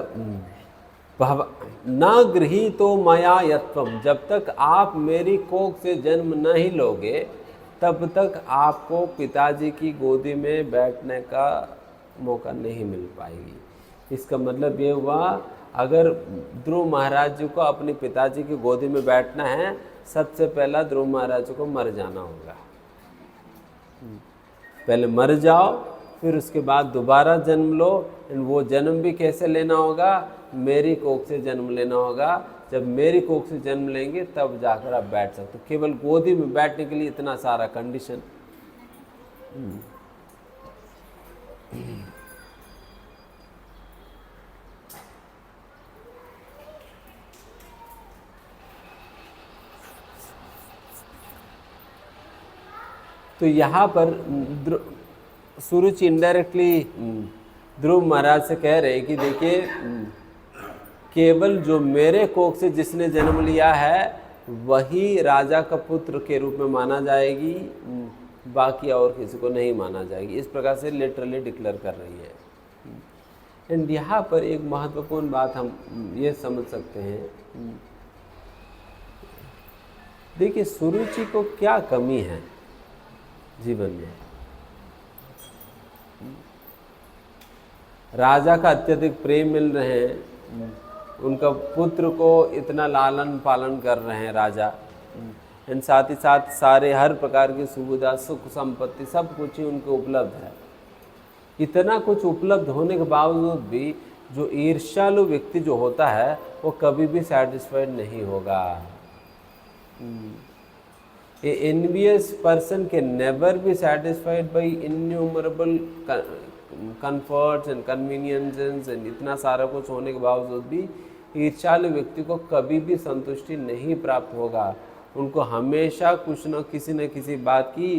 न गृहीतो मया यत्वम, जब तक आप मेरी कोख से जन्म नहीं लोगे, तब तक आपको पिताजी की गोदी में बैठने का मौका नहीं मिल पाएगी। इसका मतलब ये हुआ, अगर ध्रुव महाराज जी को अपने पिताजी की गोदी में बैठना है, सबसे पहला ध्रुव महाराज जी को मर जाना होगा। पहले मर जाओ, फिर उसके बाद दोबारा जन्म लो। वो जन्म भी कैसे लेना होगा? मेरी कोख से जन्म लेना होगा। जब मेरी कोख से जन्म लेंगे तब जाकर आप बैठ सकते हो। केवल गोदी में बैठने के लिए इतना सारा कंडीशन। तो यहाँ पर सुरुचि इनडायरेक्टली ध्रुव महाराज से कह रहे हैं कि देखिए, केवल जो मेरे कोख से जिसने जन्म लिया है वही राजा का पुत्र के रूप में माना जाएगी, बाकी और किसी को नहीं माना जाएगी। इस प्रकार से लिटरली डिक्लेयर कर रही है। एंड यहाँ पर एक महत्वपूर्ण बात हम ये समझ सकते हैं, देखिए सुरुचि को क्या कमी है जीवन में। राजा का अत्यधिक प्रेम मिल रहे हैं, उनका पुत्र को इतना लालन पालन कर रहे हैं राजा, एंड साथ ही साथ सारे हर प्रकार की सुविधा, सुख संपत्ति, सब कुछ ही उनको उपलब्ध है। इतना कुछ उपलब्ध होने के बावजूद भी जो ईर्ष्यालु व्यक्ति जो होता है वो कभी भी सेटिस्फाइड नहीं होगा। A envious person can never be satisfied by innumerable comforts and conveniences and इतना सारा कुछ होने के बावजूद भी ईर्ष्यालु व्यक्ति को कभी भी संतुष्टि नहीं प्राप्त होगा। उनको हमेशा कुछ न किसी बात की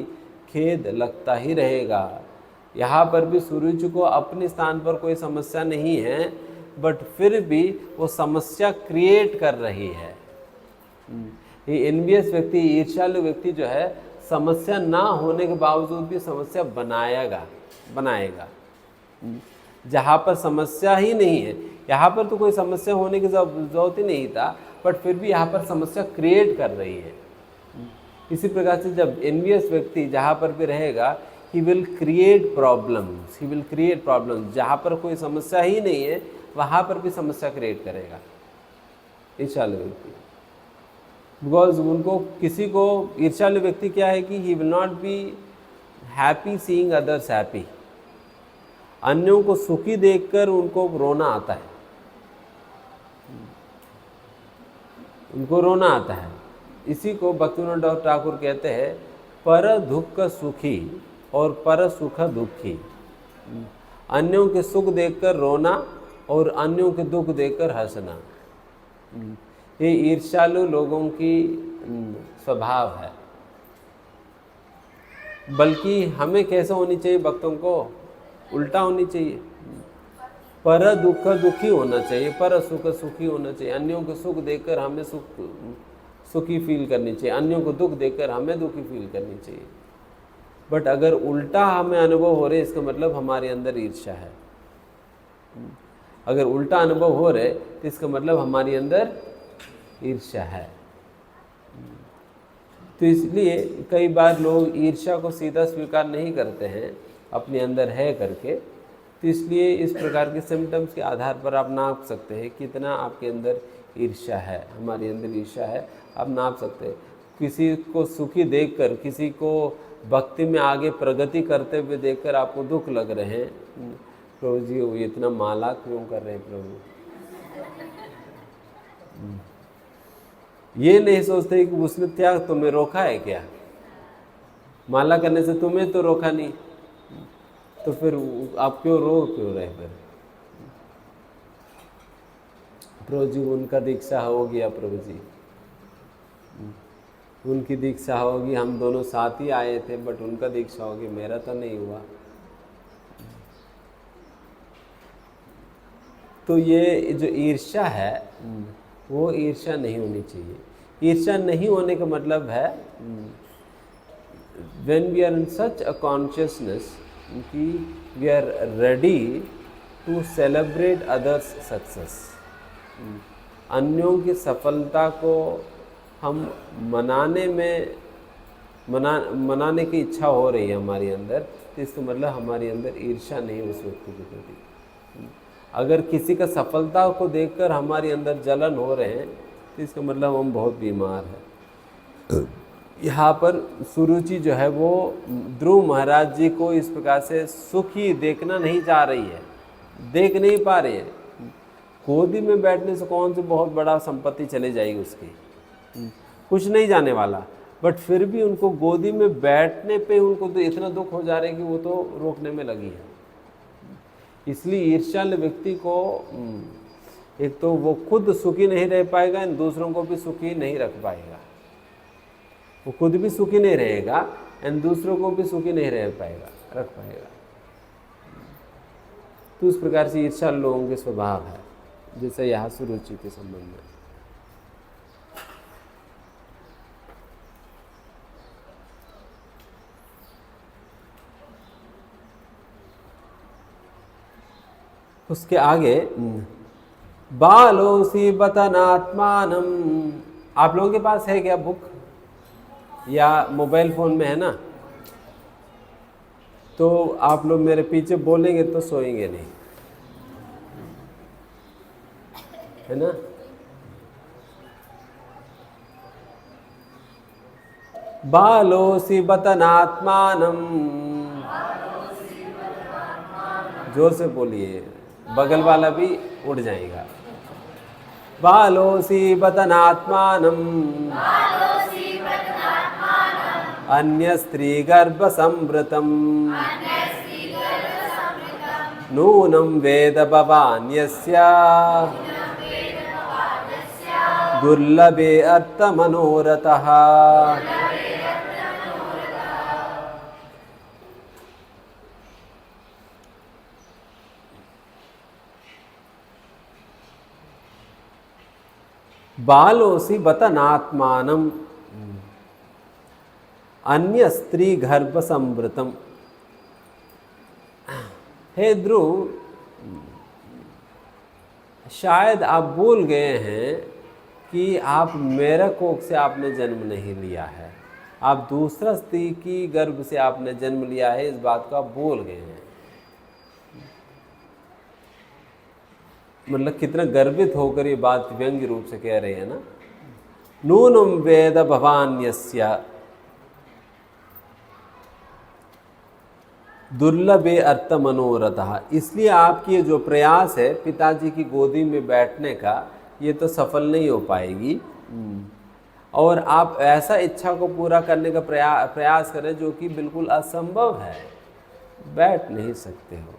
खेद लगता ही रहेगा। यहाँ पर भी सुरुचि को अपने स्थान पर कोई समस्या नहीं है, बट फिर भी वो समस्या क्रिएट कर रही है। ये एनवियस व्यक्ति, ईर्ष्यालु व्यक्ति जो है, समस्या ना होने के बावजूद भी समस्या बनाएगा। जहाँ पर समस्या ही नहीं है, यहाँ पर तो कोई समस्या होने की जरूरत ही नहीं था, बट फिर भी यहाँ पर समस्या क्रिएट कर रही है। इसी प्रकार से जब एनवियस व्यक्ति जहाँ पर भी रहेगा, ही विल क्रिएट प्रॉब्लम्स। जहाँ पर कोई समस्या ही नहीं है वहाँ पर भी समस्या क्रिएट करेगा ईर्ष्यालु व्यक्ति। बिकॉज उनको किसी को ईर्ष्यालु व्यक्ति क्या है कि he will not be happy seeing others happy. अन्यों को सुखी देखकर उनको रोना आता है, उनको रोना आता है। इसी को भक्तिविनोद ठाकुर कहते हैं, पर दुख सुखी और पर सुख दुखी। अन्यों के सुख देखकर रोना और अन्यों के दुख देखकर हंसना, ये ईर्ष्यालु लोगों की स्वभाव है। बल्कि हमें कैसे होनी चाहिए? भक्तों को उल्टा होनी चाहिए। पर दुख दुखी होना चाहिए, पर सुख सुखी होना चाहिए। अन्यों को सुख देखकर हमें सुखी फील करनी चाहिए, अन्यों को दुख देखकर हमें दुखी फील करनी चाहिए। बट अगर उल्टा हमें अनुभव हो रहे, इसका मतलब हमारे अंदर ईर्ष्या है। अगर उल्टा अनुभव हो रहे तो इसका मतलब हमारे अंदर ईर्ष्या है। तो इसलिए कई बार लोग ईर्ष्या को सीधा स्वीकार नहीं करते हैं अपने अंदर है करके। तो इसलिए इस प्रकार के सिम्टम्स के आधार पर आप नाप सकते हैं कितना आपके अंदर ईर्ष्या है। हमारे अंदर ईर्ष्या है, आप नाप सकते हैं। किसी को सुखी देखकर, किसी को भक्ति में आगे प्रगति करते हुए देखकर आपको दुख लग रहे हैं, प्रभु जी वो इतना माला क्यों कर रहे हैं प्रभु? ये नहीं सोचते कि उसने क्या तुम्हें रोका है क्या? माला करने से तुम्हें तो रोका नहीं, तो फिर आप क्यों रहे? फिर प्रभु जी उनका दीक्षा हो गया, प्रभु जी उनकी दीक्षा होगी, हम दोनों साथ ही आए थे, बट उनका दीक्षा होगी, मेरा तो नहीं हुआ। तो ये जो ईर्ष्या है वो ईर्ष्या नहीं होनी चाहिए। ईर्ष्या नहीं होने का मतलब है when we are in such a consciousness कि we are ready to celebrate others success, अन्यों की सफलता को हम मनाने की इच्छा हो रही है हमारे अंदर, तो इसका मतलब हमारे अंदर ईर्ष्या नहीं उस व्यक्ति के प्रति। अगर किसी का सफलता को देखकर हमारे अंदर जलन हो रहे हैं, तो इसका मतलब हम बहुत बीमार हैं। यहाँ पर सुरुचि जो है वो ध्रुव महाराज जी को इस प्रकार से सुखी देखना नहीं चाह रही है, देख नहीं पा रही है। गोदी में बैठने से कौन सी बहुत बड़ा संपत्ति चले जाएगी उसकी, कुछ नहीं जाने वाला, बट फिर भी उनको गोदी में बैठने पे उनको तो इतना दुख हो जा रहा है कि वो तो रोकने में लगी है। इसलिए ईर्ष्यालु व्यक्ति को एक तो वो खुद सुखी नहीं रह पाएगा, दूसरों को भी सुखी नहीं रख पाएगा। वो खुद भी सुखी नहीं रहेगा एंड दूसरों को भी सुखी नहीं रख पाएगा। तो उस प्रकार से ईर्ष्या लोगों के स्वभाव है, जैसे यहाँ सुरुचि के संबंध में। उसके आगे बालोसी बतनात्मानम, आप लोगों के पास है क्या बुक या मोबाइल फोन में है ना? तो आप लोग मेरे पीछे बोलेंगे तो सोएंगे नहीं, है ना? बालोसी बतनात्मानम, जोर से बोलिए, बगल वाला भी उड़ जाएगा। बालोसी बतनात्मानम अन्य स्त्री गर्भ संवृतम नूनम वेद भवान्यस्य दुर्लभे अर्थ मनोरथः। बालोसी बतनात्मानम अन्य स्त्री गर्भ संवृतम। हे ध्रुव, शायद आप भूल गए हैं कि आप मेरा कोख से आपने जन्म नहीं लिया है, आप दूसरा स्त्री की गर्भ से आपने जन्म लिया है, इस बात को आप भूल गए हैं। मतलब कितना गर्वित होकर ये बात व्यंग्य रूप से कह रहे हैं ना। नूनम वेद भवान्यस्य दुर्लभे अर्थ मनोरथः। इसलिए आपकी ये जो प्रयास है पिताजी की गोदी में बैठने का, ये तो सफल नहीं हो पाएगी। और आप ऐसा इच्छा को पूरा करने का प्रयास करें जो कि बिल्कुल असंभव है, बैठ नहीं सकते हो,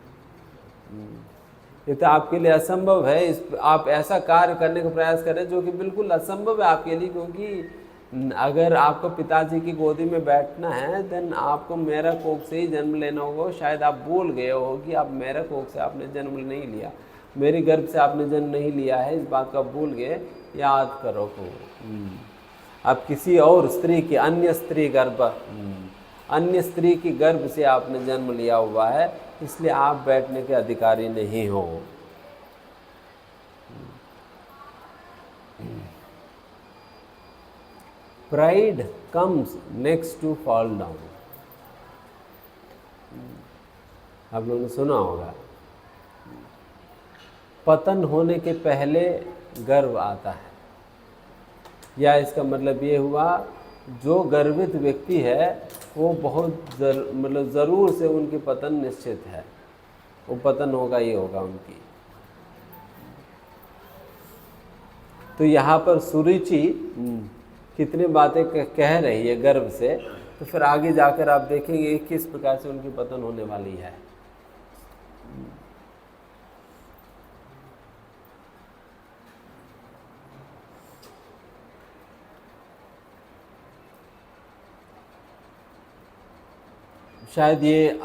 ये तो आपके लिए असंभव है। आप ऐसा कार्य करने का प्रयास करें जो कि बिल्कुल असंभव है आपके लिए, क्योंकि अगर आपको पिताजी की गोदी में बैठना है देन आपको मेरा कोख से ही जन्म लेना होगा। शायद आप भूल गए हो कि आप मेरा कोख से आपने जन्म नहीं लिया, मेरी गर्भ से आपने जन्म नहीं लिया है, इस बात को आप भूल गए। याद करो को आप किसी और स्त्री की, अन्य स्त्री की गर्भ से आपने जन्म लिया हुआ है, इसलिए आप बैठने के अधिकारी नहीं हो। Pride comes next to fall down. आप लोगों ने सुना होगा, पतन होने के पहले गर्व आता है, या इसका मतलब ये हुआ जो गर्वित व्यक्ति है वो बहुत मतलब ज़रूर से उनकी पतन निश्चित है, वो पतन होगा ही होगा उनकी। तो यहाँ पर सुरुचि कितनी बातें कह रही है गर्व से, तो फिर आगे जाकर आप देखेंगे किस प्रकार से उनकी पतन होने वाली है। शायद ये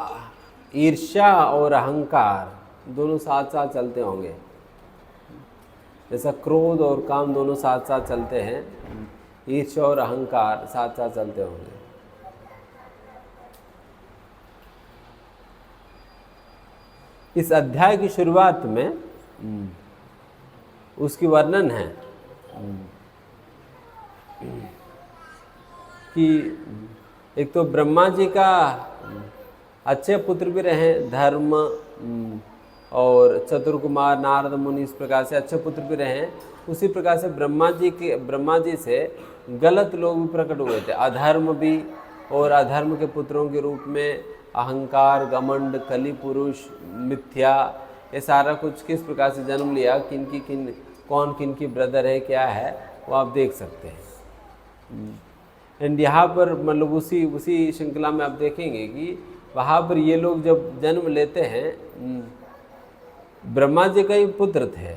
ईर्ष्या और अहंकार दोनों साथ साथ चलते होंगे, जैसा क्रोध और काम दोनों साथ साथ चलते हैं, ईर्ष्या और अहंकार साथ साथ चलते होंगे। इस अध्याय की शुरुआत में उसकी वर्णन है कि एक तो ब्रह्मा जी का अच्छे पुत्र भी रहे, धर्म और चतुर्कुमार नारद मुनि, इस प्रकार से अच्छे पुत्र भी रहे। उसी प्रकार से ब्रह्मा जी से गलत लोग भी प्रकट हुए थे, अधर्म भी, और अधर्म के पुत्रों के रूप में अहंकार, घमंड, कली पुरुष, मिथ्या, ये सारा कुछ किस प्रकार से जन्म लिया, कौन किन की ब्रदर है, क्या है, वो आप देख सकते हैं। एंड यहाँ पर मतलब उसी श्रृंखला में आप देखेंगे कि वहाँ पर ये लोग जब जन्म लेते हैं, ब्रह्मा जी का ही पुत्र थे,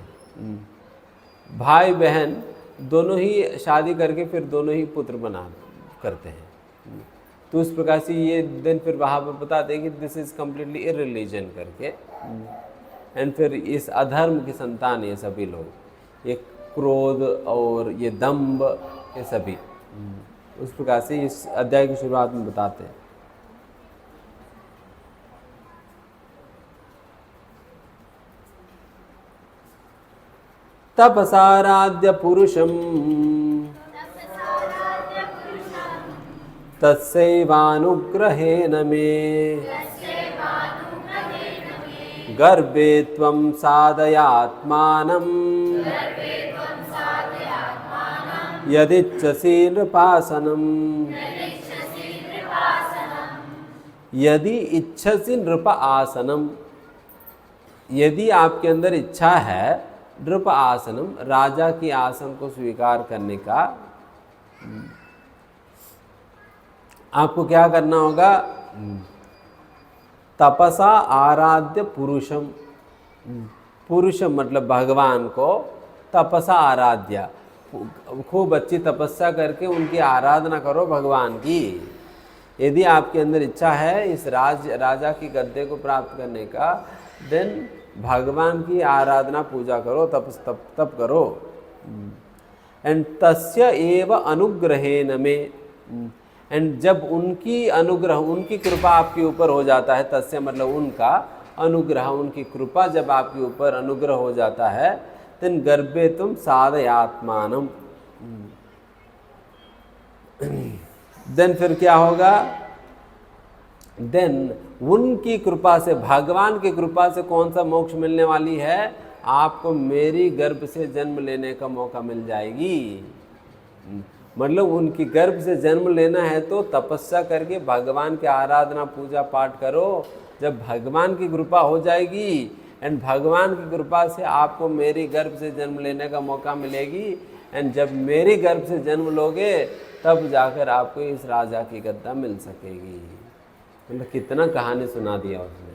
भाई बहन दोनों ही शादी करके फिर दोनों ही पुत्र बना करते हैं। तो उस प्रकार से ये दिन फिर वहाँ पर बताते हैं कि दिस इज़ कम्प्लीटली इररिलीजन करके। एंड फिर इस अधर्म की संतान ये सभी लोग, ये क्रोध और ये दंभ, ये सभी उस प्रकार से इस अध्याय की शुरुआत में बताते हैं। तपसाराध्य पुरुषम तस्यैवानुग्रहेण मे गर्भे त्वं साधयात्मानं यदिच्छसि नृपासनम्। यदि इच्छसि नृप आसनम, यदि आपके अंदर इच्छा है नृप आसनम, राजा की आसन को स्वीकार करने का, आपको क्या करना होगा? तपसा आराध्य पुरुषम, पुरुषम मतलब भगवान को, तपसा आराध्या, खूब अच्छी तपस्या करके उनकी आराधना करो भगवान की। यदि आपके अंदर इच्छा है इस राजा की गद्दे को प्राप्त करने का, देन भगवान की आराधना पूजा करो, तप करो। एंड तस्य एव अनुग्रहेण मे, एंड जब उनकी अनुग्रह, उनकी कृपा आपके ऊपर हो जाता है, तस्य मतलब उनका, अनुग्रह उनकी कृपा जब आपके ऊपर अनुग्रह हो जाता है, देन गर्भे तुम साधयात्मानम, देन फिर क्या होगा? देन उनकी कृपा से, भगवान की कृपा से कौन सा मोक्ष मिलने वाली है? आपको मेरी गर्भ से जन्म लेने का मौका मिल जाएगी। मतलब उनकी गर्भ से जन्म लेना है तो तपस्या करके भगवान की आराधना पूजा पाठ करो। जब भगवान की कृपा हो जाएगी एंड भगवान की कृपा से आपको मेरी गर्भ से जन्म लेने का मौका मिलेगी, एंड जब मेरी गर्भ से जन्म लोगे तब जाकर आपको इस राजा की गद्दा मिल सकेगी। मतलब कितना कहानी सुना दिया उसने।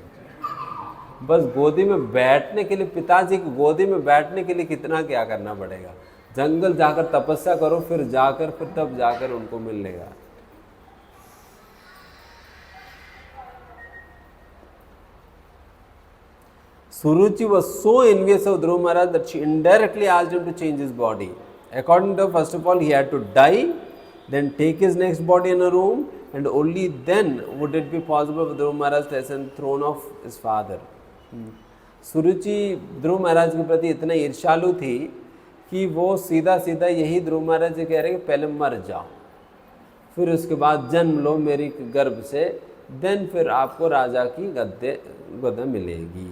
बस गोदी में बैठने के लिए, पिताजी की गोदी में बैठने के लिए कितना क्या करना पड़ेगा? जंगल जाकर तपस्या करो, फिर तब जाकर उनको मिलेगा। Suruchi was so envious of Dhruva Maharaj that she indirectly asked him to change his body. According to her, first of all, he had to die, then take his next body in a room, and only then would it be possible for Dhruva Maharaj to ascend the throne of his father. सुरुचि ध्रुव महाराज के प्रति इतना ईर्ष्यालु थी कि वो सीधा सीधा यही ध्रुव महाराज जी कह रहे कि पहले मर जाओ, फिर उसके बाद जन्म लो मेरी गर्भ से, देन फिर आपको राजा की गद्दा मिलेगी।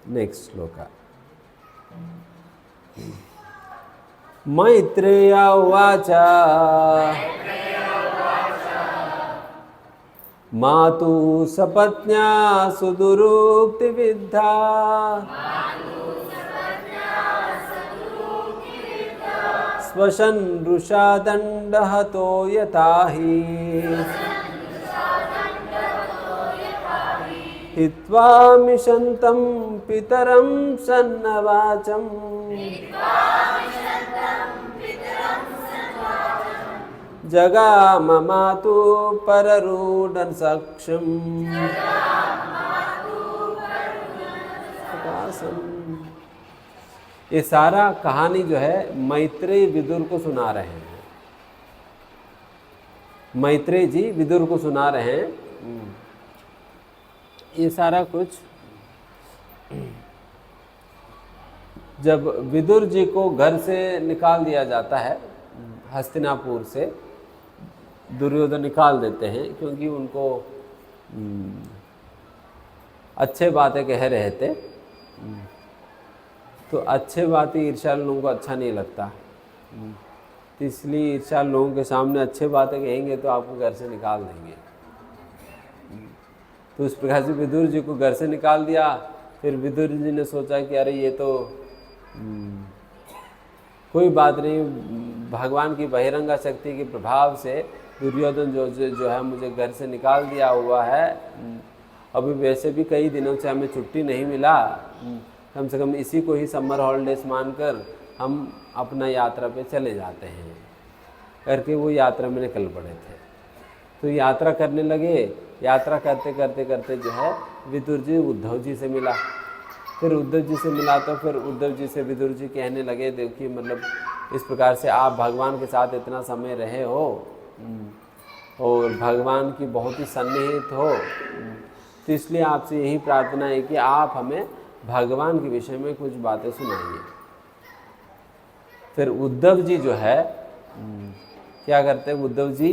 नेक्स्ट श्लोका। मैत्रेय उवाच मातु सपत्न्या सुदुरुक्तिविद्धा स्वशन् रुषा दण्डहतो यथा हि हित्वा मिषन्तं पितरं सन्नवाचम् जगाम मातु पररूढं साक्ष्यम् ये सारा कहानी जो है मैत्रेय विदुर को सुना रहे हैं। मैत्रेय जी विदुर को सुना रहे हैं ये सारा कुछ। जब विदुर जी को घर से निकाल दिया जाता है, हस्तिनापुर से दुर्योधन निकाल देते हैं क्योंकि उनको अच्छे बातें कह रहे थे, तो अच्छे बातें ईर्ष्यालु लोगों को अच्छा नहीं लगता, तो इसलिए ईर्ष्यालु लोगों के सामने अच्छे बातें कहेंगे तो आपको घर से निकाल देंगे। तो उस प्रकार से विदुर जी को घर से निकाल दिया। फिर विदुर जी ने सोचा कि अरे ये तो कोई बात नहीं, भगवान की बहिरंगा शक्ति के प्रभाव से दुर्योधन जो है मुझे घर से निकाल दिया हुआ है। अभी वैसे भी कई दिनों से हमें छुट्टी नहीं मिला, कम से कम इसी को ही समर हॉलीडेज मानकर हम अपना यात्रा पे चले जाते हैं करके वो यात्रा में निकल पड़े थे। तो यात्रा करने लगे। यात्रा करते करते करते जो है विदुर जी उद्धव जी से मिला। फिर उद्धव जी से मिला तो फिर उद्धव जी से विदुर जी कहने लगे, देखिए मतलब इस प्रकार से आप भगवान के साथ इतना समय रहे हो और भगवान की बहुत ही सन्निहित हो, तो इसलिए आपसे यही प्रार्थना है कि आप हमें भगवान के विषय में कुछ बातें सुनाइए। फिर उद्धव जी जो है क्या करते हैं, उद्धव जी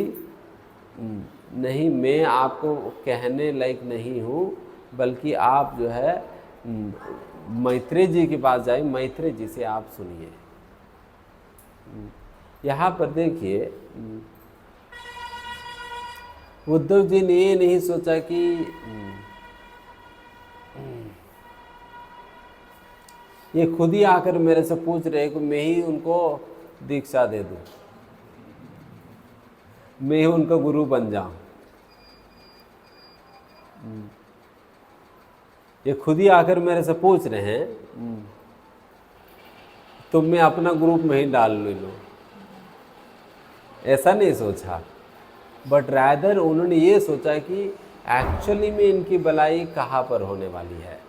नहीं, मैं आपको कहने लायक नहीं हूँ, बल्कि आप जो है मैत्रेय जी के पास जाए, मैत्रेय जी से आप सुनिए। यहाँ पर देखिए उद्धव जी ने ये नहीं सोचा कि ये खुद ही आकर मेरे से पूछ रहे कि मैं ही उनको दीक्षा दे दूं, मैं ही उनका गुरु बन जाऊं। ये खुद ही आकर मेरे से पूछ रहे हैं तो मैं अपना ग्रुप में ही डाल लूँ। ऐसा नहीं सोचा, बट रैदर उन्होंने ये सोचा कि एक्चुअली में इनकी भलाई कहाँ पर होने वाली है,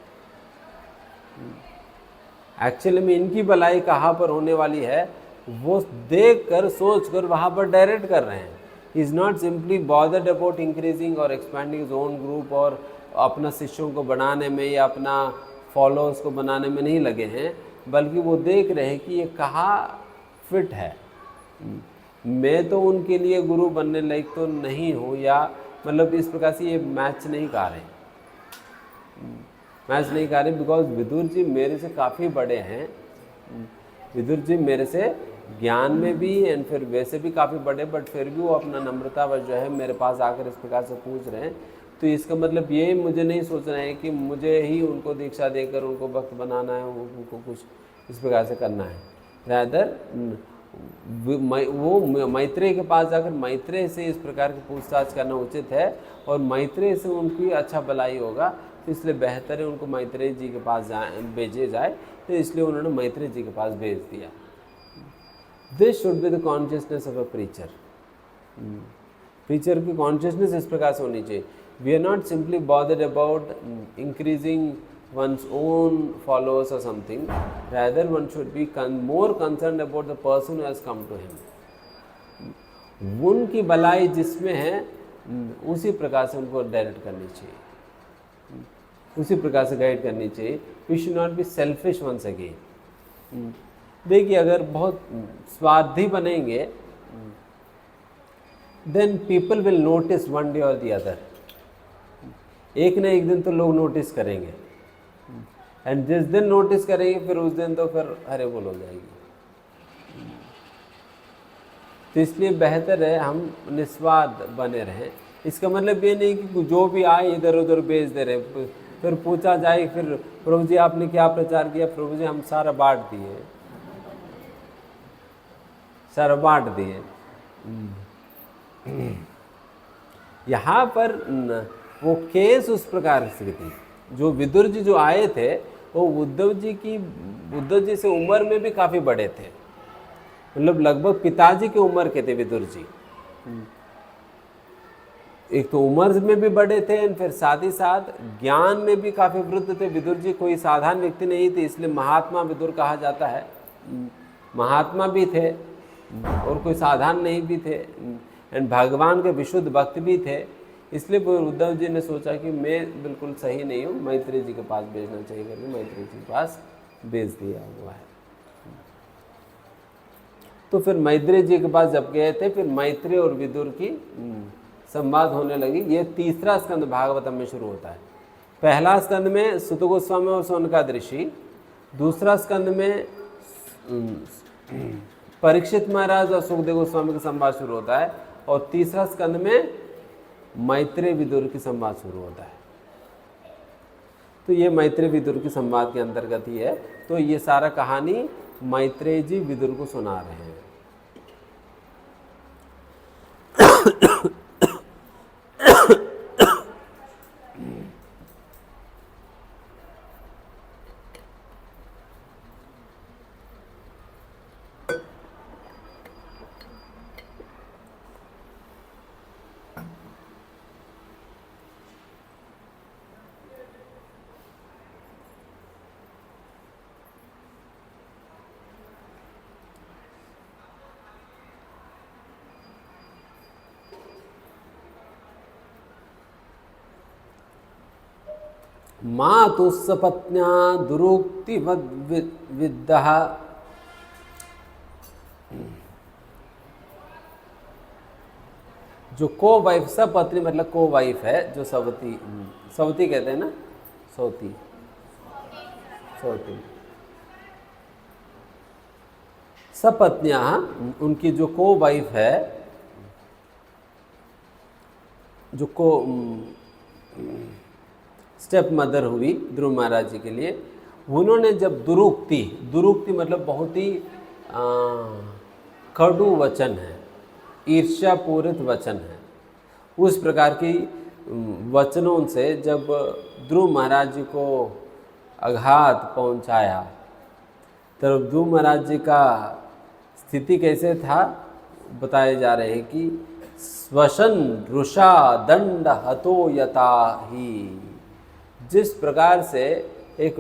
एक्चुअली में इनकी भलाई कहाँ पर होने वाली है वो देख कर सोच कर वहाँ पर डायरेक्ट कर रहे हैं। He is not simply bothered about increasing और एक्सपैंडिंग हिज ओन ग्रुप और अपना शिष्यों को बनाने में या अपना फॉलोअर्स को बनाने में नहीं लगे हैं, बल्कि वो देख रहे हैं कि ये कहाँ फिट है। मैं तो उनके लिए गुरु बनने लायक तो नहीं हूँ, या मतलब इस प्रकार से ये मैच नहीं कर रहे, मैच नहीं कर रहे, बिकॉज विदुर जी मेरे से काफ़ी बड़े हैं। विदुर जी मेरे से ज्ञान में भी एंड फिर वैसे भी काफ़ी बड़े, बट फिर भी वो अपना नम्रता व जो है मेरे पास आकर इस प्रकार से पूछ रहे हैं। तो इसका मतलब ये मुझे नहीं सोचना है कि मुझे ही उनको दीक्षा देकर उनको भक्त बनाना है, उनको कुछ इस प्रकार से करना है। रैदर वो मैत्रेय के पास जाकर मैत्रेय से इस प्रकार की पूछताछ करना उचित है और मैत्रेय से उनकी अच्छा भलाई होगा, तो इसलिए बेहतर है उनको मैत्रेय जी के पास भेजे जाए। तो इसलिए उन्होंने मैत्रेय जी के पास भेज दिया। This should be the consciousness of a preacher. Preacher की कॉन्शियसनेस इस प्रकार से होनी चाहिए। We are not simply bothered about increasing one's own followers or something, rather one should be more concerned about the person who has come to him. उनकी भलाई जिसमें है उसी प्रकार से उनको डायरेक्ट करनी चाहिए, उसी प्रकार से गाइड करनी चाहिए। We should not be selfish once again. देखिए अगर बहुत स्वार्थी बनेंगे then people will notice one day और द अदर। एक ना एक दिन तो लोग नोटिस करेंगे, एंड जिस दिन नोटिस करेंगे फिर उस दिन तो फिर हरे बोल हो जाएगी। तो इसलिए बेहतर है हम निस्वार्थ बने रहें। इसका मतलब ये नहीं कि जो भी आए इधर उधर बेच दे रहे, फिर पूछा जाए फिर प्रभु जी आपने क्या प्रचार किया, प्रभु जी हम सारा बांट दिए, सारा बांट दिए। यहाँ पर वो केस उस प्रकार से थी। जो विदुर जी जो आए थे वो उद्धव जी से उम्र में भी काफ़ी बड़े थे, मतलब लगभग पिताजी की उम्र के थे विदुर जी। एक तो उम्र में भी बड़े थे, फिर साथ ही साथ ज्ञान में भी काफ़ी वृद्ध थे। विदुर जी कोई साधारण व्यक्ति नहीं थे, इसलिए महात्मा विदुर कहा जाता है। महात्मा भी थे और कोई साधारण नहीं भी थे, एंड भगवान के विशुद्ध भक्त भी थे। इसलिए उद्धव जी ने सोचा कि मैं बिल्कुल सही नहीं हूँ, मैत्रेय जी के पास भेजना चाहिए करके मैत्रेय जी के पास भेज दिया हुआ है। तो फिर मैत्रेय जी के पास जब गए थे, फिर मैत्रेय और विदुर की संवाद होने लगी। ये तीसरा स्कंद भागवतम में शुरू होता है। पहला स्कंद में सुत गोस्वामी और सौनकादि ऋषि, दूसरा स्कंद में परीक्षित महाराज और सुखदेव गोस्वामी का संवाद शुरू होता है, और तीसरा स्कंद में मैत्रेय विदुर की संवाद शुरू होता है। तो ये मैत्रेय विदुर की संवाद के अंतर्गत ही है। तो ये सारा कहानी मैत्रेय जी विदुर को सुना रहे हैं। मातु सपत्न्या दुरुक्तिवद्विद्धः। जो को वाइफ, सपत्नी मतलब को वाइफ है, जो सवती, सवती कहते हैं ना, सौती, सौती। सपत्न्या उनकी जो को वाइफ है, जो को स्टेप मदर हुई ध्रुव महाराज जी के लिए, उन्होंने जब दुरुक्ति मतलब बहुत ही कड़ू वचन है, ईर्ष्यापूरित वचन है, उस प्रकार की वचनों से जब ध्रुव महाराज जी को आघात पहुंचाया, तब ध्रुव महाराज जी का स्थिति कैसे था बताए जा रहे हैं कि स्वशन रुषा दंड हतो यता ही। जिस प्रकार से एक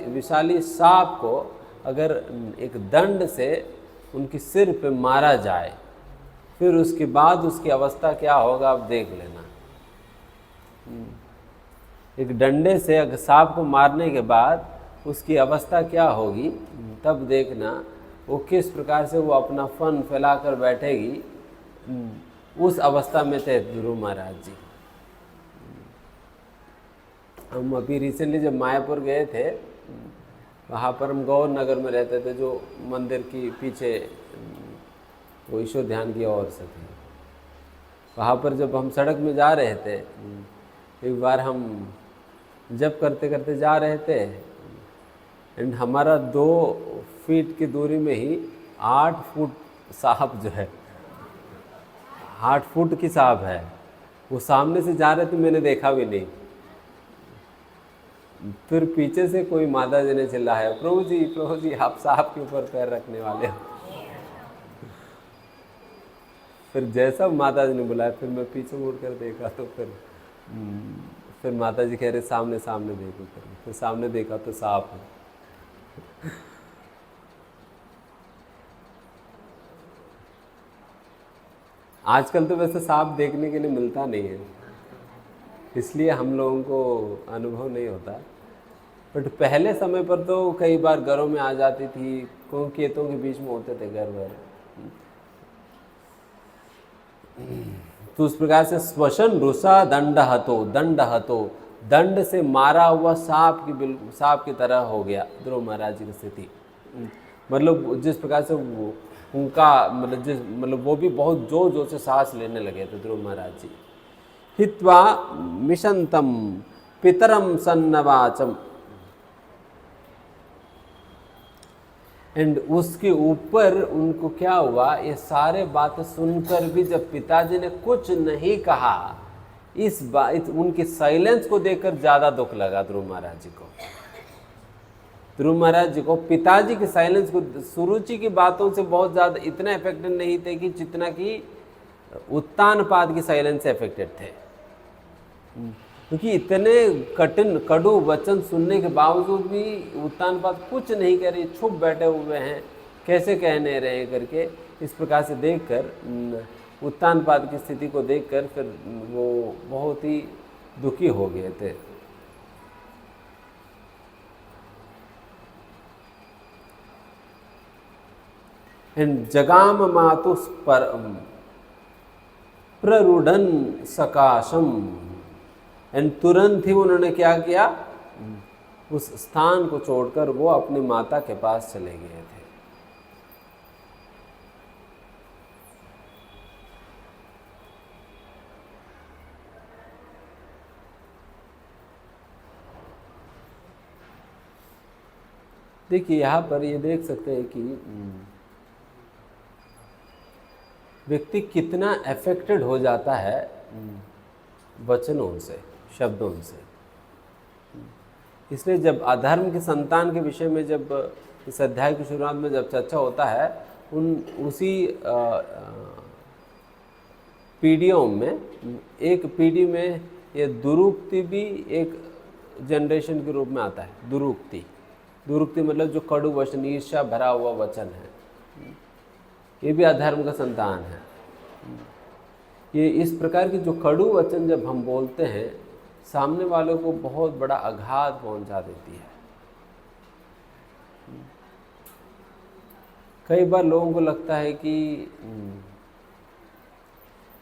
विशाली सांप को अगर एक दंड से उनके सिर पे मारा जाए, फिर उसके बाद उसकी अवस्था क्या होगा आप देख लेना। एक डंडे से अगर सांप को मारने के बाद उसकी अवस्था क्या होगी, तब देखना वो किस प्रकार से वो अपना फन फैलाकर बैठेगी। उस अवस्था में थे ध्रुव महाराज जी। हम अभी रिसेंटली जब मायापुर गए थे, वहाँ पर हम गौर नगर में रहते थे, जो मंदिर की पीछे वो ईश्वर ध्यान की ओर से थे। वहाँ पर जब हम सड़क में जा रहे थे, एक बार हम जब करते करते जा रहे थे, एंड हमारा 2 फीट की दूरी में ही 8 फुट सांप जो है, 8 फुट की सांप है, वो सामने से जा रहे थे, मैंने देखा भी नहीं। फिर पीछे से कोई माता जी ने चिल्लाया, प्रभु जी आप सांप के ऊपर पैर रखने वाले हो। फिर जैसा माता जी ने बुलाया, फिर मैं पीछे मुड़ कर देखा, तो फिर माता जी कह रहे सामने देखो। फिर सामने देखा तो सांप है। आजकल तो वैसे सांप देखने के लिए मिलता नहीं है, इसलिए हम लोगों को अनुभव नहीं होता। बट पहले समय पर तो कई बार घरों में आ जाती थी, खेतों के बीच में होते थे घर भर। तो उस प्रकार से स्वशन रुषा दंड हतो, दंड से मारा हुआ सांप की तरह हो गया ध्रुव महाराज जी की स्थिति। मतलब जिस प्रकार से वो उनका मतलब वो भी बहुत जोर जोर से सांस लेने लगे थे ध्रुव महाराज जी। हित्वा मिशंतम पितरम सन्नवाचम, एंड उसके ऊपर उनको क्या हुआ, ये सारे बातें सुनकर भी जब पिताजी ने कुछ नहीं कहा, इस बात उनके साइलेंस को देखकर ज़्यादा दुख लगा ध्रुव महाराज जी को। ध्रुव महाराज जी को पिताजी के साइलेंस को, सुरुचि की बातों से बहुत ज़्यादा इतना इफेक्टेड नहीं थे कि जितना कि उत्तानपाद की साइलेंस से इफेक्टेड थे, क्योंकि इतने कठिन कड़ू वचन सुनने के बावजूद भी उत्तानपाद कुछ नहीं कह रहे, चुप बैठे हुए हैं, कैसे कहने रहे हैं करके। इस प्रकार से देखकर उत्तानपाद की स्थिति को देखकर फिर वो बहुत ही दुखी हो गए थे। जगाम मातुस पर प्ररूढ़न सकाशम, एंड तुरंत ही उन्होंने क्या किया, उस स्थान को छोड़कर वो अपनी माता के पास चले गए थे। देखिए यहाँ पर ये देख सकते हैं कि व्यक्ति कितना अफेक्टेड हो जाता है वचनों से, शब्दों से। इसलिए जब अधर्म के संतान के विषय में जब इस अध्याय की शुरुआत में जब चर्चा होता है, उसी पीढ़ियों में, एक पीढ़ी में ये दुरुक्ति भी एक जनरेशन के रूप में आता है। दुरुक्ति मतलब जो कड़ू वचन, ईर्ष्या भरा हुआ वचन है, ये भी अधर्म का संतान है। ये इस प्रकार के जो कड़ू वचन जब हम बोलते हैं, सामने वालों को बहुत बड़ा आघात पहुंचा देती है। कई बार लोगों को लगता है कि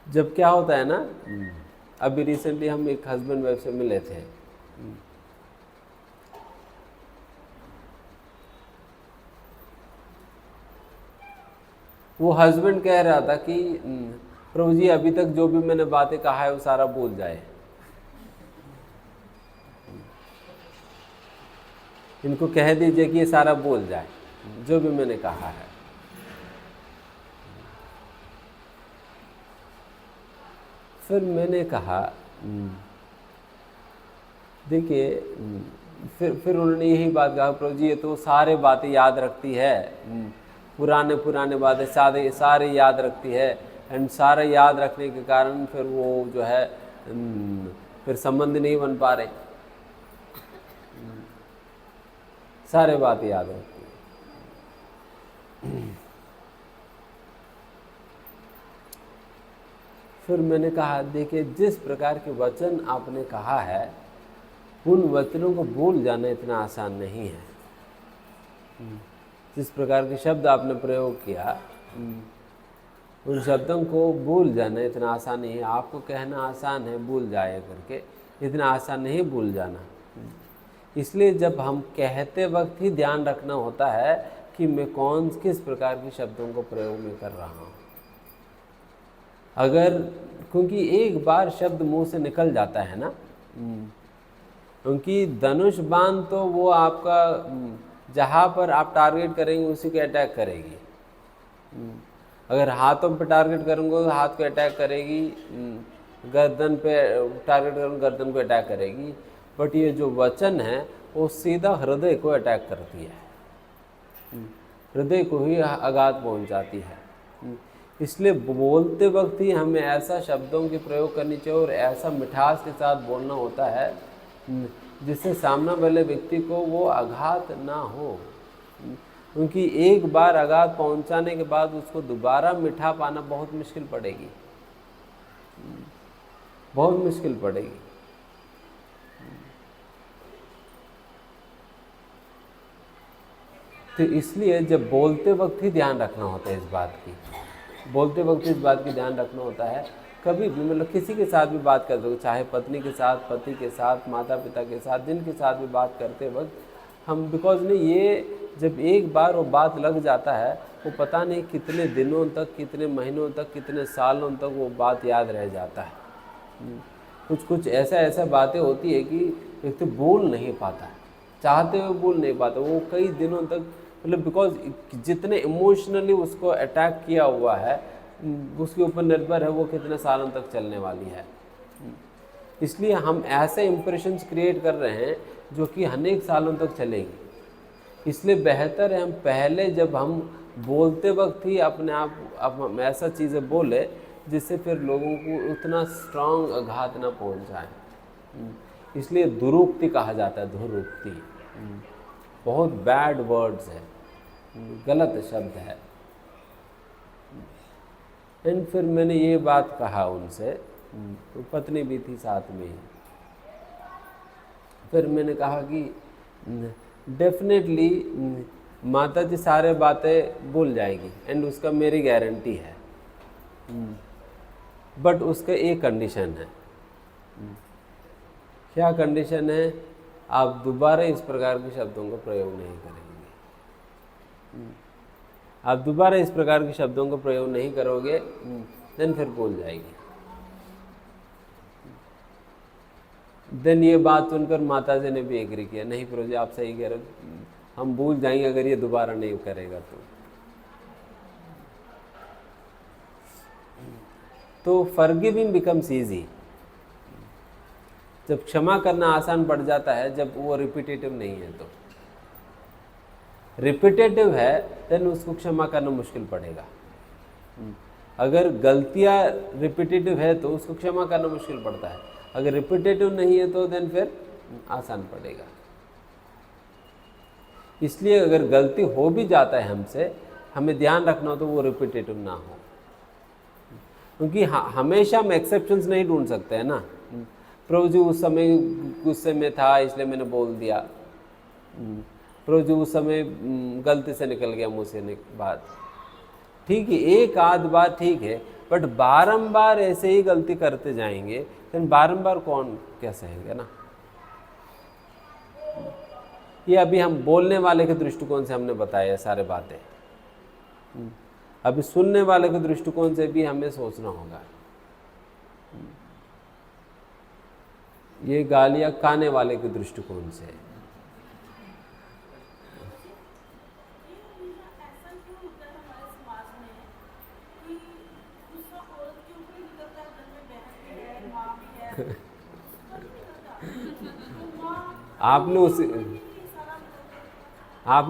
जब क्या होता है ना, अभी रिसेंटली हम एक हस्बैंड वाइफ से मिले थे, वो हस्बैंड कह रहा था कि प्रभु जी अभी तक जो भी मैंने बातें कहा है वो सारा भूल जाए, इनको कह दीजिए कि ये सारा भूल जाए जो भी मैंने कहा है। फिर मैंने कहा देखिए, फिर उन्होंने यही बात कहा, प्रभु जी ये तो सारे बातें याद रखती है, पुराने बातें सारे याद रखती है, एंड सारे याद रखने के कारण फिर वो जो है फिर संबंध नहीं बन पा रहे, सारे बातें याद रखती है। फिर मैंने कहा देखिए, जिस प्रकार के वचन आपने कहा है, उन वचनों को भूल जाना इतना आसान नहीं है। जिस प्रकार के शब्द आपने प्रयोग किया, उन शब्दों को भूल जाना इतना आसान नहीं है। आपको कहना आसान है भूल जाए करके, इतना आसान नहीं भूल जाना। इसलिए जब हम कहते वक्त ही ध्यान रखना होता है कि मैं किस प्रकार के शब्दों को प्रयोग में कर रहा हूँ। अगर क्योंकि एक बार शब्द मुंह से निकल जाता है ना, क्योंकि धनुष बाण तो वो आपका जहाँ पर आप टारगेट करेंगे उसी को अटैक करेगी। अगर हाथों पे टारगेट करेंगे तो हाथ को अटैक करेगी, गर्दन पे टारगेट करेंगे गर्दन को अटैक करेगी। बट ये जो वचन है वो सीधा हृदय को अटैक करती है, हृदय को ही आघात पहुंचाती है। इसलिए बोलते वक्त ही हमें ऐसा शब्दों की प्रयोग करनी चाहिए और ऐसा मिठास के साथ बोलना होता है जिससे सामने वाले व्यक्ति को वो आघात ना हो। क्योंकि एक बार आघात पहुंचाने के बाद उसको दोबारा मिठा पाना बहुत मुश्किल पड़ेगी, बहुत मुश्किल पड़ेगी। तो इसलिए जब बोलते वक्त ही ध्यान रखना होता है, इस बात की बोलते वक्त इस बात की ध्यान रखना होता है। कभी भी मतलब किसी के साथ भी बात करते हो, चाहे पत्नी के साथ, पति के साथ, माता पिता के साथ, जिनके साथ भी बात करते वक्त हम बिकॉज नहीं, ये जब एक बार वो बात लग जाता है, वो पता नहीं कितने दिनों तक, कितने महीनों तक, कितने सालों तक वो बात याद रह जाता है। कुछ कुछ ऐसा बातें होती है कि व्यक्ति बोल नहीं पाता है, चाहते हुए बोल नहीं पाता, वो कई दिनों तक, मतलब बिकॉज जितने इमोशनली उसको अटैक किया हुआ है उसके ऊपर निर्भर है वो कितने सालों तक चलने वाली है। इसलिए हम ऐसे इम्प्रेशंस क्रिएट कर रहे हैं जो कि अनेक सालों तक चलेंगी। इसलिए बेहतर है हम पहले जब हम बोलते वक्त ही अपने आप अब हम ऐसा चीज़ें बोले जिससे फिर लोगों को उतना स्ट्रांग आघात ना पहुंच जाए। इसलिए दुरुक्ति कहा जाता है, दुरुक्ति बहुत बैड वर्ड्स है, गलत शब्द है। एंड फिर मैंने ये बात कहा उनसे, तो पत्नी भी थी साथ में ही। फिर मैंने कहा कि डेफिनेटली माता जी सारे बातें भूल जाएगी एंड उसका मेरी गारंटी है, बट उसका एक कंडीशन है। क्या कंडीशन है? आप दोबारा इस प्रकार के शब्दों का प्रयोग नहीं करेंगे। आप दोबारा इस प्रकार के शब्दों का प्रयोग नहीं करोगे, देन फिर भूल जाएगी। देन ये बात सुनकर माता जी ने भी एग्री किया, नहीं प्रभु जी आप सही कह रहे हो, हम भूल जाएंगे अगर ये दोबारा नहीं करेगा तो फॉरगिविंग बिकम्स ईजी। जब क्षमा करना आसान पड़ जाता है, जब वो रिपीटेटिव नहीं है। तो रिपीटेटिव है देन उसको क्षमा करना मुश्किल पड़ेगा। अगर गलतियां रिपीटेटिव है तो उसको क्षमा करना मुश्किल पड़ता है, अगर रिपीटेटिव नहीं है तो देन फिर आसान पड़ेगा। इसलिए अगर गलती हो भी जाता है हमसे, हमें ध्यान रखना हो तो वो रिपीटेटिव ना हो, क्योंकि हमेशा हम एक्सेप्शंस नहीं ढूंढ सकते हैं ना। प्रभु जी उस समय गुस्से में था इसलिए मैंने बोल दिया, प्रभु जी उस समय गलती से निकल गया मुझसे बात, ठीक है एक आध बार ठीक है, बट बारंबार ऐसे ही गलती करते जाएंगे तो बारंबार कौन क्या सहेगा ना। ये अभी हम बोलने वाले के दृष्टिकोण से हमने बताया सारे बातें, अभी सुनने वाले के दृष्टिकोण से भी हमें सोचना होगा। ये गालियां खाने वाले के दृष्टिकोण से। आपने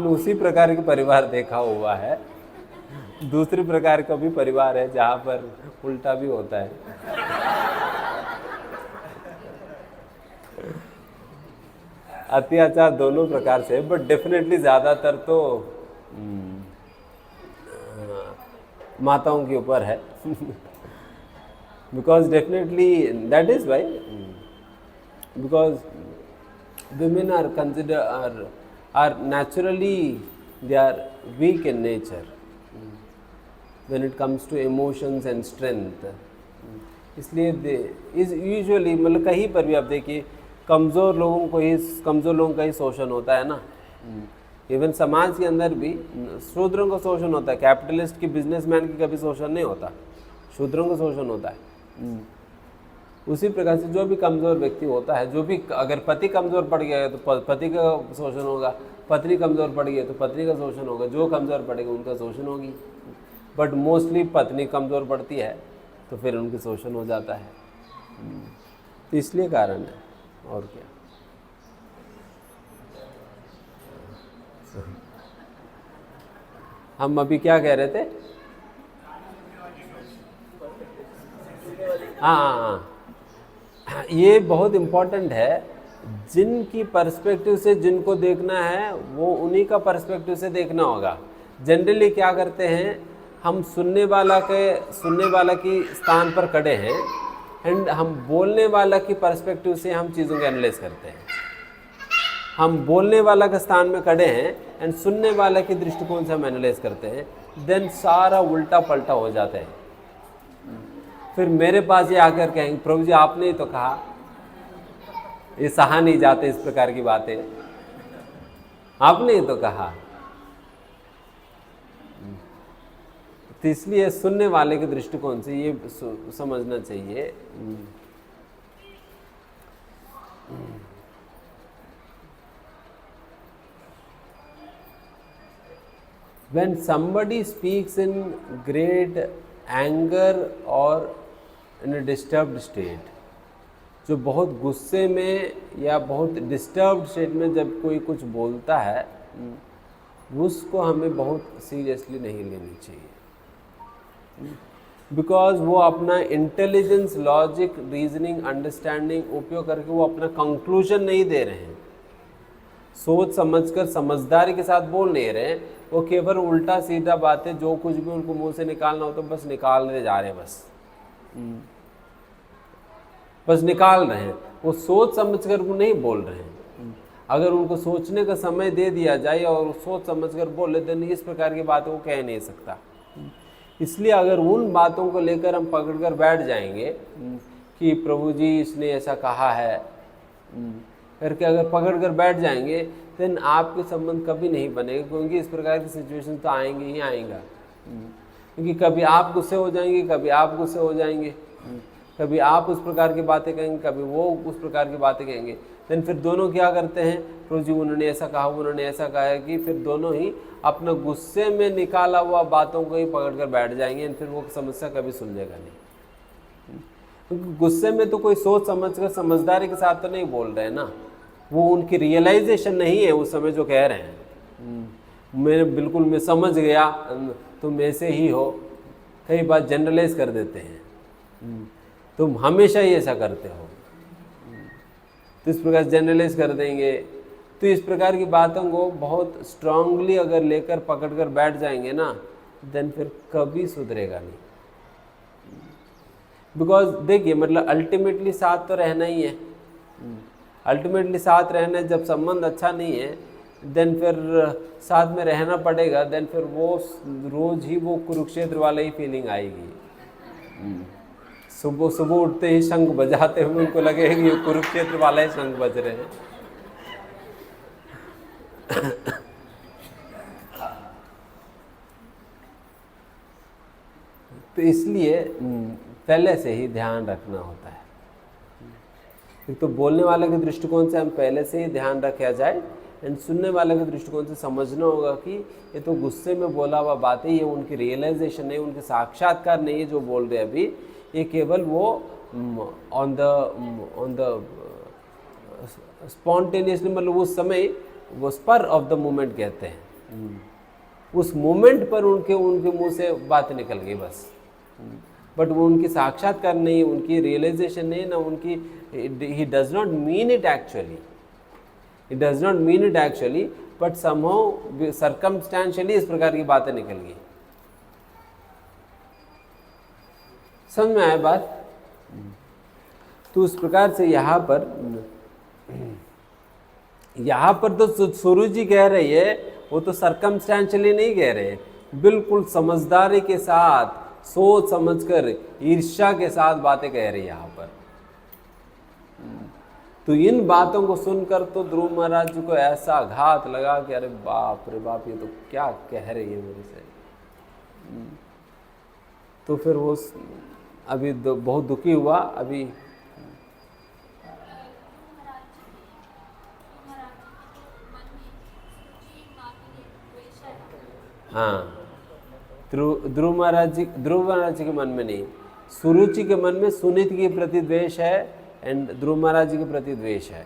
उसी प्रकार के परिवार देखा हुआ है, दूसरी प्रकार का भी परिवार है जहाँ पर उल्टा भी होता है। अत्याचार दोनों प्रकार से, बट डेफिनेटली ज़्यादातर तो माताओं के ऊपर है। Because definitely that is why, because women are considered are naturally they are weak in nature when it comes to emotions and strength. इसलिए इज यूजुअली मतलब कहीं पर भी आप देखिए कमज़ोर लोगों का ही शोषण होता है ना। इवन समाज के अंदर भी शूद्रों का शोषण होता है, कैपिटलिस्ट की बिजनेसमैन की कभी शोषण नहीं होता, शूद्रों का शोषण होता है। उसी प्रकार से जो भी कमज़ोर व्यक्ति होता है, जो भी अगर पति कमज़ोर पड़ गया है तो पति का शोषण होगा, पत्नी कमज़ोर पड़ गई है तो पत्नी का शोषण होगा, जो कमज़ोर पड़ेगा उनका शोषण होगी। बट मोस्टली पत्नी कमज़ोर पड़ती है तो फिर उनकी शोषण हो जाता है। तो इसलिए कारण है, और क्या। हम अभी क्या कह रहे थे? हाँ, ये बहुत इम्पोर्टेंट है। जिनकी पर्सपेक्टिव से जिनको देखना है वो उन्हीं का पर्सपेक्टिव से देखना होगा। जनरली क्या करते हैं, हम सुनने वाला की स्थान पर खड़े हैं एंड हम बोलने वाला की पर्सपेक्टिव से हम चीज़ों को एनालाइज करते हैं। हम बोलने वाला के स्थान में खड़े हैं एंड सुनने वाला के दृष्टिकोण से हम एनालाइज करते हैं, देन सारा उल्टा पलटा हो जाता है। फिर मेरे पास ये आकर कहेंगे प्रभु जी आपने ही तो कहा, ये सहा नहीं जाते इस प्रकार की बातें। आपने ही तो कहा। तो इसलिए सुनने वाले के दृष्टिकोण से ये समझना चाहिए। When somebody speaks in great anger or in a disturbed state, जो बहुत गुस्से में या बहुत डिस्टर्ब्ड स्टेट में जब कोई कुछ बोलता है, उसको हमें बहुत सीरियसली नहीं लेनी चाहिए, बिकॉज वो अपना इंटेलिजेंस, लॉजिक, रीजनिंग, अंडरस्टैंडिंग उपयोग करके वो अपना कंक्लूजन नहीं दे रहे हैं, सोच समझकर समझदारी के साथ बोल नहीं रहे हैं, वो केवल उल्टा सीधा बातें जो कुछ भी उनको मुंह से निकालना हो तो बस निकालने जा रहे हैं, बस निकाल रहे हैं। वो सोच समझकर वो नहीं बोल रहे हैं। अगर उनको सोचने का समय दे दिया जाए और सोच समझकर बोले तो इस प्रकार की बातें वो कह नहीं सकता। इसलिए अगर उन बातों को लेकर हम पकड़कर बैठ जाएंगे कि प्रभु जी इसने ऐसा कहा है करके अगर पकड़ कर बैठ जाएंगे, देन आपके संबंध कभी नहीं बनेगा, क्योंकि इस प्रकार की सिचुएशन तो आएंगे ही आएगा। क्योंकि कभी आप गुस्से हो जाएंगे, कभी आप गुस्से हो जाएंगे, कभी आप उस प्रकार की बातें कहेंगे, कभी वो उस प्रकार की बातें कहेंगे। देन फिर दोनों क्या करते हैं, प्रभु जी उन्होंने ऐसा कहा, उन्होंने ऐसा कहा है, कि फिर दोनों ही अपना गुस्से में निकाला हुआ बातों को ही पकड़ कर बैठ जाएंगे। फिर वो समस्या कभी सुलझेगा नहीं, क्योंकि गुस्से में तो कोई सोच समझ कर समझदारी के साथ तो नहीं बोल रहे हैं ना, वो उनकी रियलाइजेशन नहीं है उस समय जो कह रहे हैं। मैं समझ गया, तुम ऐसे ही हो, कई बार जनरलाइज कर देते हैं, तुम हमेशा ही ऐसा करते हो, तो इस प्रकार जनरलाइज कर देंगे। तो इस प्रकार की बातों को बहुत स्ट्रांगली अगर लेकर पकड़ कर बैठ जाएंगे ना, देन फिर कभी सुधरेगा नहीं। बिकॉज देखिए, मतलब अल्टीमेटली साथ तो रहना ही है, अल्टीमेटली साथ रहना है। जब संबंध अच्छा नहीं है, देन फिर साथ में रहना पड़ेगा, देन फिर वो रोज ही वो कुरुक्षेत्र वाला ही फीलिंग आएगी। सुबह सुबह उठते ही शंख बजाते हुए उनको लगेगा कि कुरुक्षेत्र वाला ही शंख बज रहे हैं। तो इसलिए पहले से ही ध्यान रखना होता है। तो बोलने वाले के दृष्टिकोण से हम पहले से ही ध्यान रखा जाए, एंड सुनने वाले के दृष्टिकोण से समझना होगा कि ये तो गुस्से में बोला हुआ बात है, ये उनकी रियलाइजेशन नहीं, उनके साक्षात्कार नहीं है जो बोल रहे हैं अभी, ये केवल वो ऑन द स्पॉन्टेनियसली, मतलब उस समय वो स्पर ऑफ द मोमेंट कहते हैं, उस मोमेंट पर उनके मुंह से बात निकल गई बस, बट वो उनकी साक्षात्कार नहीं, उनकी रियलाइजेशन नहीं ना, उनकी he does not mean it actually, but somehow circumstantially इस प्रकार की बातें निकल गई। समझ में आया बात? तो उस प्रकार से यहाँ पर तो सूरज जी कह रही है, वो तो सर्कमस्टेंशियली नहीं कह रहे, बिल्कुल समझदारी के साथ, सोच समझकर, ईर्ष्या के साथ बातें कह रही है यहाँ पर। तो इन बातों को सुनकर तो ध्रुव महाराज जी को ऐसा आघात लगा कि अरे बाप रे बाप, ये तो क्या कह रही है मेरे से। तो फिर वो अभी बहुत दुखी हुआ। अभी हाँ, ध्रुव महाराज जी के मन में नहीं, सुरुचि के मन में सुनीति के प्रति द्वेष है, एंड ध्रुव महाराज जी के प्रति द्वेष है।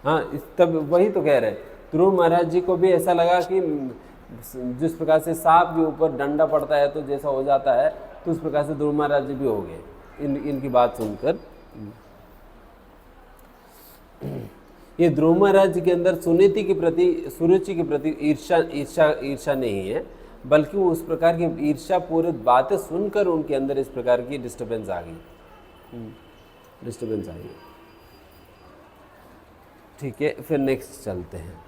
हाँ, तब वही तो कह रहे हैं, ध्रुव महाराज जी को भी ऐसा लगा कि जिस प्रकार से सांप के ऊपर डंडा पड़ता है तो जैसा हो जाता है, तो उस प्रकार से ध्रुव महाराज जी भी हो गए इनकी बात सुनकर। ये ध्रुव महाराज जी के अंदर सुनीति के प्रति, सुरुचि के प्रति ईर्ष्या नहीं है, बल्कि उस प्रकार की ईर्ष्या पूरी बातें सुनकर उनके अंदर इस प्रकार की डिस्टर्बेंस आ गई, ठीक है। फिर नेक्स्ट चलते हैं।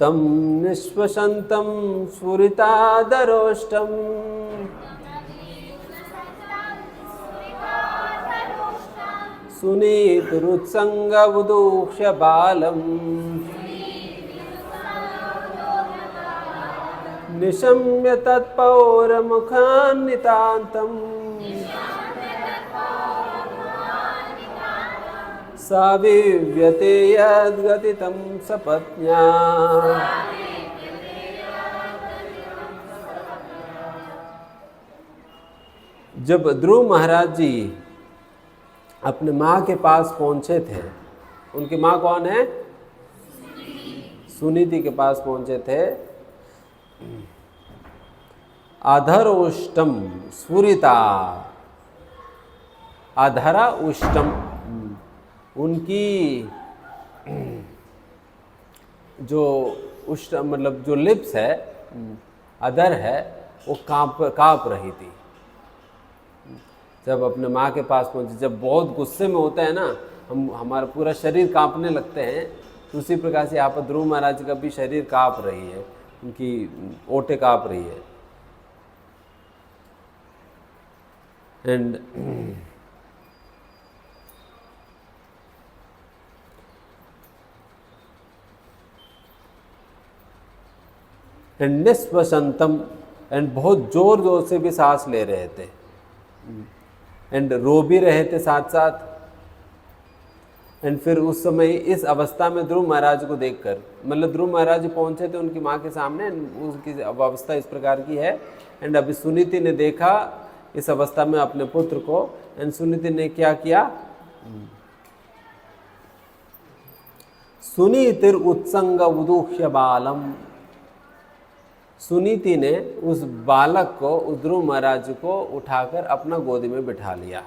तं निःश्वसन्तं स्फुरितादरोष्टम् सुनीतिरुत्सङ्गमुदूक्ष्य बालम् निशम्य तत्पौरमुखान्नितान्तम् साविव्यते यद्गतितं सपत्न्या। जब ध्रुव महाराज जी अपने माँ के पास पहुंचे थे, उनकी माँ कौन है? सुनीति के पास पहुंचे थे। अधरोष्टम स्फुरिता, अधरा उष्टम, उनकी जो उष्ट मतलब जो लिप्स है, अधर है, वो कांप रही थी। जब अपने माँ के पास पहुंचे, जब बहुत गुस्से में होता है ना, हमारा पूरा शरीर कांपने लगते हैं, तो उसी प्रकार से यहाँ पर ध्रुव महाराज का भी शरीर कांप रही है, उनकी ओटे कांप रही है। एंड निस्वसंतम, एंड बहुत जोर जोर से भी सांस ले रहे थे, एंड रो भी रहे थे साथ साथ। एंड फिर उस समय इस अवस्था में ध्रुव महाराज को देखकर, मतलब ध्रुव महाराज पहुंचे थे उनकी माँ के सामने, उसकी अवस्था इस प्रकार की है। एंड अभी सुनीति ने देखा इस अवस्था में अपने पुत्र को, एंड सुनीति ने क्या किया? सुनीतिर उत्संग उदूक्ष्य बालम, सुनीति ने उस बालक को, उस ध्रुव महाराज को उठाकर अपना गोदी में बिठा लिया।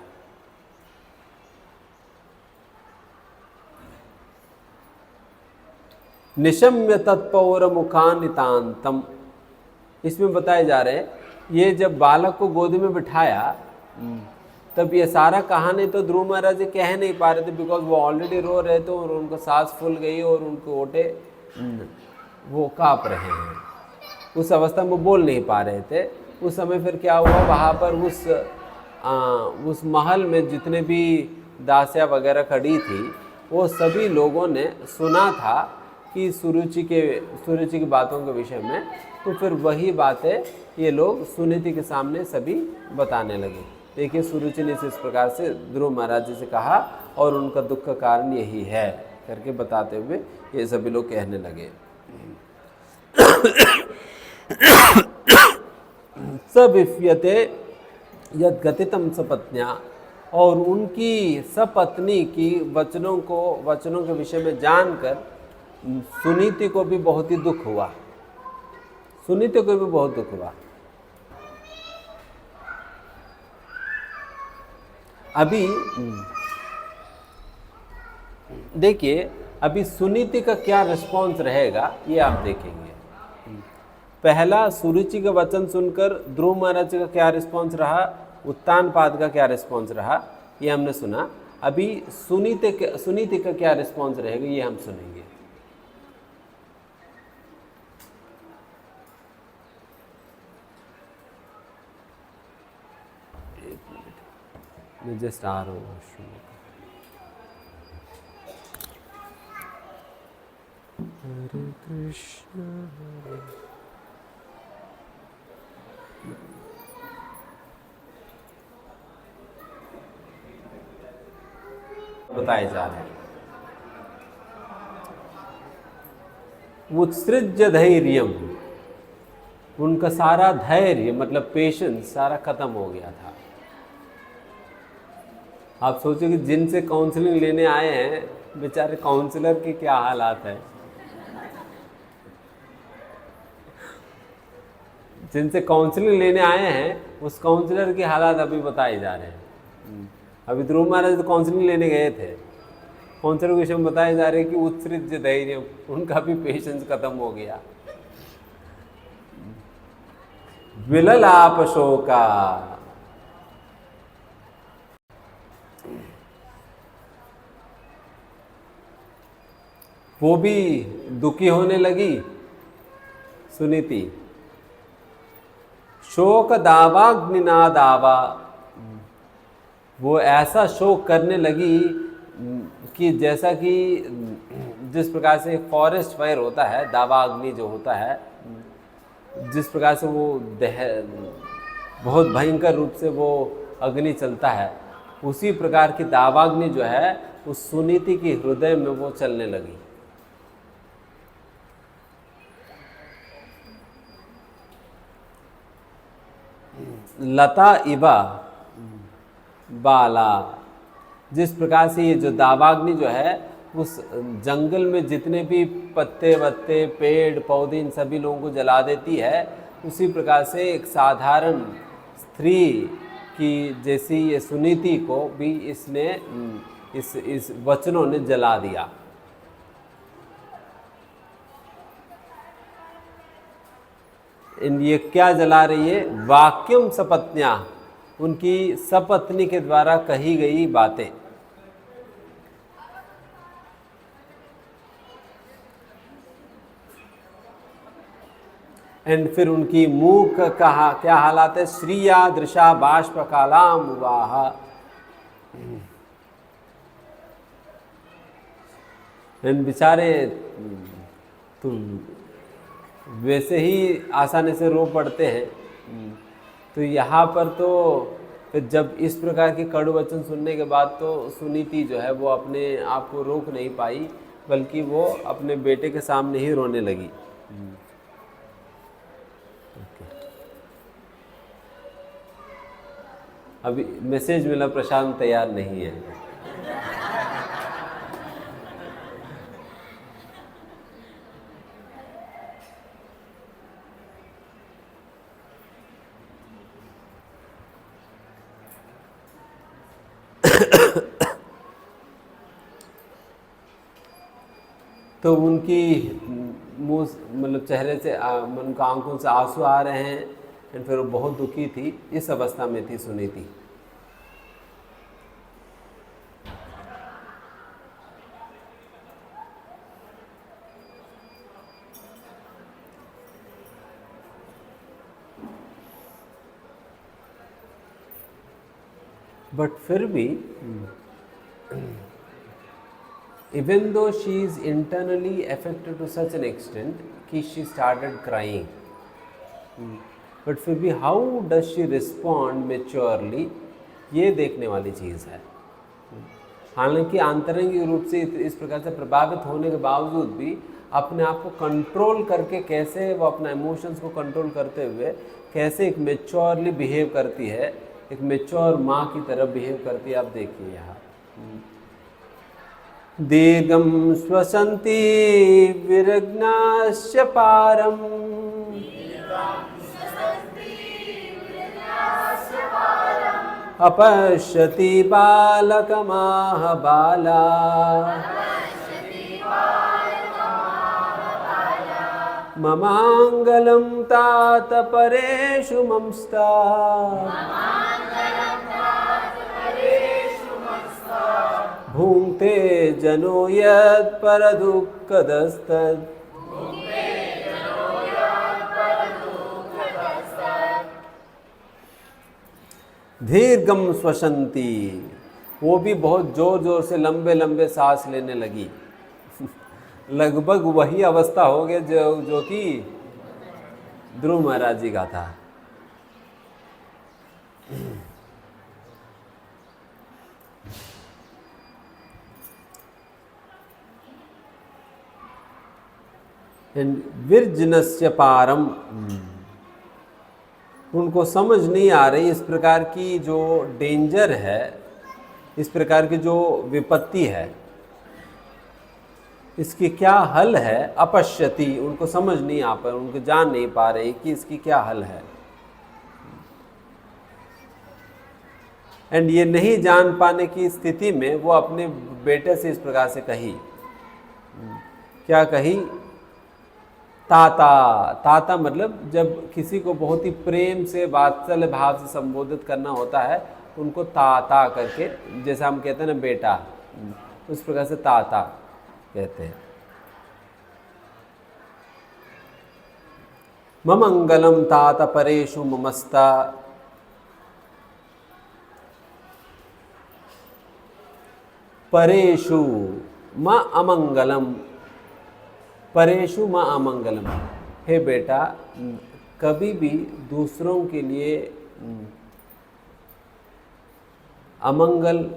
निशम्य तत्पौर मुखान्नितांतम, इसमें बताए जा रहे हैं, ये जब बालक को गोदी में बिठाया तब ये सारा कहानी तो ध्रुव महाराज जी कह नहीं पा रहे थे, बिकॉज वो ऑलरेडी रो रहे थे और उनको सांस फूल गई और उनके ओटे वो कांप रहे हैं। उस अवस्था में बोल नहीं पा रहे थे। उस समय फिर क्या हुआ, वहाँ पर उस महल में जितने भी दासियाँ वगैरह खड़ी थी, वो सभी लोगों ने सुना था कि सुरुचि की बातों के विषय में। तो फिर वही बातें ये लोग सुनीति के सामने सभी बताने लगे। देखिए, सुरुचि ने इस प्रकार से ध्रुव महाराज जी से कहा और उनका दुख का कारण यही है करके बताते हुए ये सभी लोग कहने लगे। सविफ्यते यद गतितम सपत्न्या, और उनकी सपत्नी की वचनों के विषय में जानकर सुनीति को भी बहुत ही दुख हुआ। सुनीति को भी बहुत दुख हुआ। अभी देखिए, अभी सुनीति का क्या रिस्पॉन्स रहेगा ये आप देखेंगे। पहला, सुरुचि का वचन सुनकर ध्रुव महाराज का क्या रिस्पॉन्स रहा, उत्तानपाद का क्या रिस्पॉन्स रहा, ये हमने सुना। अभी सुनीति का क्या रिस्पॉन्स रहेगा ये हम सुनेंगे। मैं जस्ट आ रहा हूँ। हरे कृष्ण बताए जा रहे हैं। उत्सृज्य धैर्यम, उनका सारा धैर्य मतलब पेशेंस सारा खत्म हो गया था। आप सोचो कि जिनसे काउंसलिंग लेने आए हैं, बेचारे काउंसलर के क्या हालात है। जिनसे काउंसलिंग लेने आए हैं उस काउंसलर के हालात अभी बताए जा रहे हैं। अभी ध्रुव महाराज तो काउंसलिंग लेने गए थे, काउंसलर के विषय में बताए जा रहे हैं कि उत्सृज्य धैर्य, उनका भी पेशेंस खत्म हो गया। विललाप शोका, वो भी दुखी होने लगी सुनीति, शोक दावाग्निना दावा, वो ऐसा शोक करने लगी कि जैसा कि जिस प्रकार से फॉरेस्ट फायर होता है, दावाग्नि जो होता है, जिस प्रकार से वो बहुत भयंकर रूप से वो अग्नि चलता है, उसी प्रकार की दावाग्नि जो है उस सुनीति की हृदय में वो चलने लगी। लता इवा बाला, जिस प्रकार से ये जो दावाग्नि जो है उस जंगल में जितने भी पत्ते वत्ते पेड़ पौधे इन सभी लोगों को जला देती है, उसी प्रकार से एक साधारण स्त्री की जैसी ये सुनीति को भी इसने इस वचनों ने जला दिया। ये क्या जला रही है? वाक्यम सपत्न्या, उनकी सपत्नी के द्वारा कही गई बातें। एंड फिर उनकी मुंह का क्या हालात है? श्रिया दृशा बाष्प कालाम वाह, एंड बेचारे तो वैसे ही आसानी से रो पड़ते हैं। तो यहाँ पर तो फिर जब इस प्रकार के कड़ू वचन सुनने के बाद तो सुनीति जो है वो अपने आप को रोक नहीं पाई, बल्कि वो अपने बेटे के सामने ही रोने लगी। अभी मैसेज मिला, प्रशांत तैयार नहीं है। तो उनकी मुंह मतलब चेहरे से उनका आंखों से आंसू आ रहे हैं, एंड फिर वो बहुत दुखी थी। इस अवस्था में थी सुनीति। बट फिर भी even though she is internally affected to such an extent कि she started crying, but फिर भी how does she respond maturely, ये देखने वाली चीज़ है। हालांकि आंतरिक रूप से इस प्रकार से प्रभावित होने के बावजूद भी अपने आप को कंट्रोल करके कैसे वो अपना इमोशंस को कंट्रोल करते हुए कैसे एक मेच्योरली बिहेव करती है, एक मेच्योर माँ की तरह बिहेव करती है। आप देखिए यहाँ, दीर्घं श्वसन्ति विरग्नाश्च पारम् अपश्यति बालकमाह बाला ममांगलं तात परेषु मंस्ता भुंक्ते जनो यत् परदुःखदस्तद् दीर्घम श्वसन्ति, वो भी बहुत जोर जोर से लंबे लंबे सांस लेने लगी। लगभग वही अवस्था हो गई जो कि ध्रुव महाराज जी का था। विरजनस्य पारम, उनको समझ नहीं आ रही इस प्रकार की जो डेंजर है, इस प्रकार की जो विपत्ति है, इसकी क्या हल है। अपश्यति, उनको समझ नहीं आ पा, उनको जान नहीं पा रहे कि इसकी क्या हल है। एंड ये नहीं जान पाने की स्थिति में वो अपने बेटे से इस प्रकार से कही, क्या कही? ताता। ताता मतलब जब किसी को बहुत ही प्रेम से वात्सल्य भाव से संबोधित करना होता है, उनको ताता करके, जैसा हम कहते हैं ना बेटा, उस प्रकार से ताता कहते हैं। ममंगलम तात परेषु ममस्ता। परेषु म अमंगलम, परेषु म अमंगलम। हे बेटा, कभी भी दूसरों के लिए अमंगल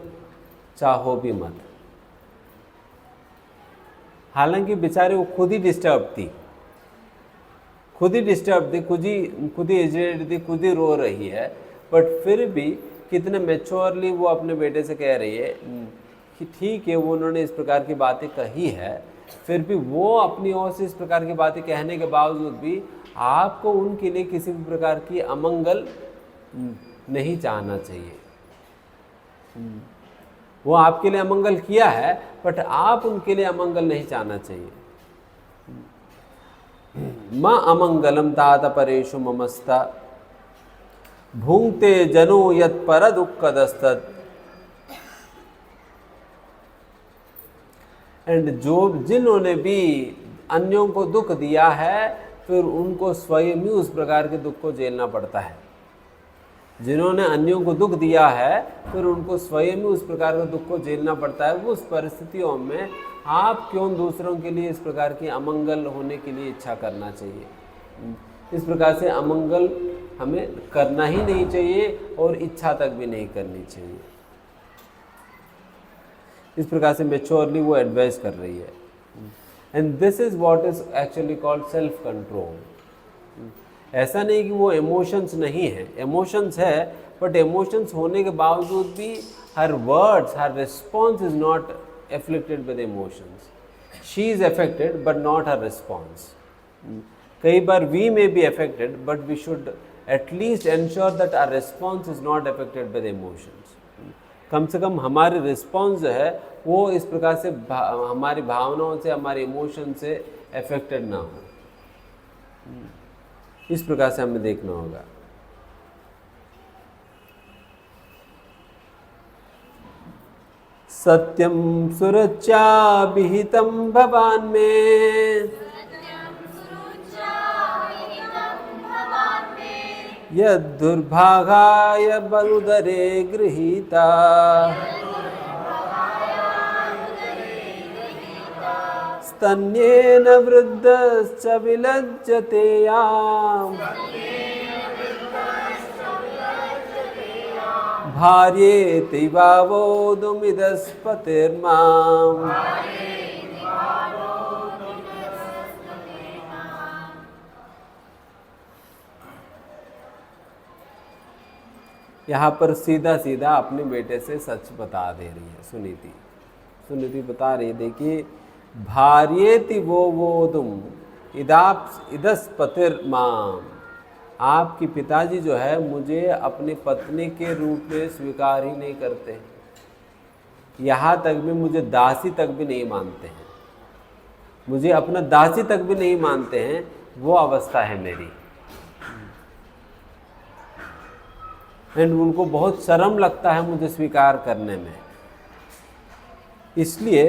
चाहो भी मत। हालांकि बेचारे वो खुद ही डिस्टर्ब थी, खुद ही एजिटेड थी, खुद ही रो रही है, बट फिर भी कितने मैच्योरली वो अपने बेटे से कह रही है कि ठीक है, वो उन्होंने इस प्रकार की बातें कही है, फिर भी वो अपनी ओर से इस प्रकार की बातें कहने के बावजूद भी आपको उनके लिए किसी भी प्रकार की अमंगल नहीं चाहना चाहिए। वो आपके लिए अमंगल किया है, बट आप उनके लिए अमंगल नहीं चाहना चाहिए। म अमंगलम तात परेषु ममस्ता, भुंक्ते जनो यत् पर दुःखदस्तत्। एंड जो जिन्होंने भी अन्यों को दुख दिया है, फिर उनको स्वयं ही उस प्रकार के दुख को झेलना पड़ता है। जिन्होंने अन्यों को दुख दिया है, फिर उनको स्वयं ही उस प्रकार का दुख को झेलना पड़ता है। उस परिस्थितियों में आप क्यों दूसरों के लिए इस प्रकार की अमंगल होने के लिए इच्छा करना चाहिए। इस प्रकार से अमंगल हमें करना ही नहीं चाहिए और इच्छा तक भी नहीं करनी चाहिए। इस प्रकार से मैच्योरली वो एडवाइस कर रही है। And this is what is actually called self control. ऐसा नहीं कि वो इमोशंस नहीं है, इमोशंस है, बट इमोशंस होने के बावजूद भी हर words, her response is not afflicted with emotions. She is affected but not her response. कई बार we may be affected but we should at least ensure that our response is not affected by the emotions. कम से कम हमारी रिस्पॉन्स जो है वो इस प्रकार से हमारी भावनाओं से, हमारे इमोशन से अफेक्टेड ना हो। इस प्रकार से हमें देखना होगा। सत्यम सुरुचा विहितं भवान् मे, यद्दुर्भागाय बलुदरे गृहीता। स्तन्येन वृद्धश्च विलज्जते याम्, भार्येति भावोदुमिदस्पतिर्माम्। यहाँ पर सीधा सीधा अपने बेटे से सच बता दे रही है सुनीति बता रही है। देखिए, भार्येति वोदुम इदस्पतिर्माम्, आपके पिताजी जो है मुझे अपनी पत्नी के रूप में स्वीकार ही नहीं करते, यहाँ तक भी मुझे दासी तक भी नहीं मानते हैं, मुझे अपना दासी तक भी नहीं मानते हैं। वो अवस्था है मेरी। एंड उनको बहुत शर्म लगता है मुझे स्वीकार करने में। इसलिए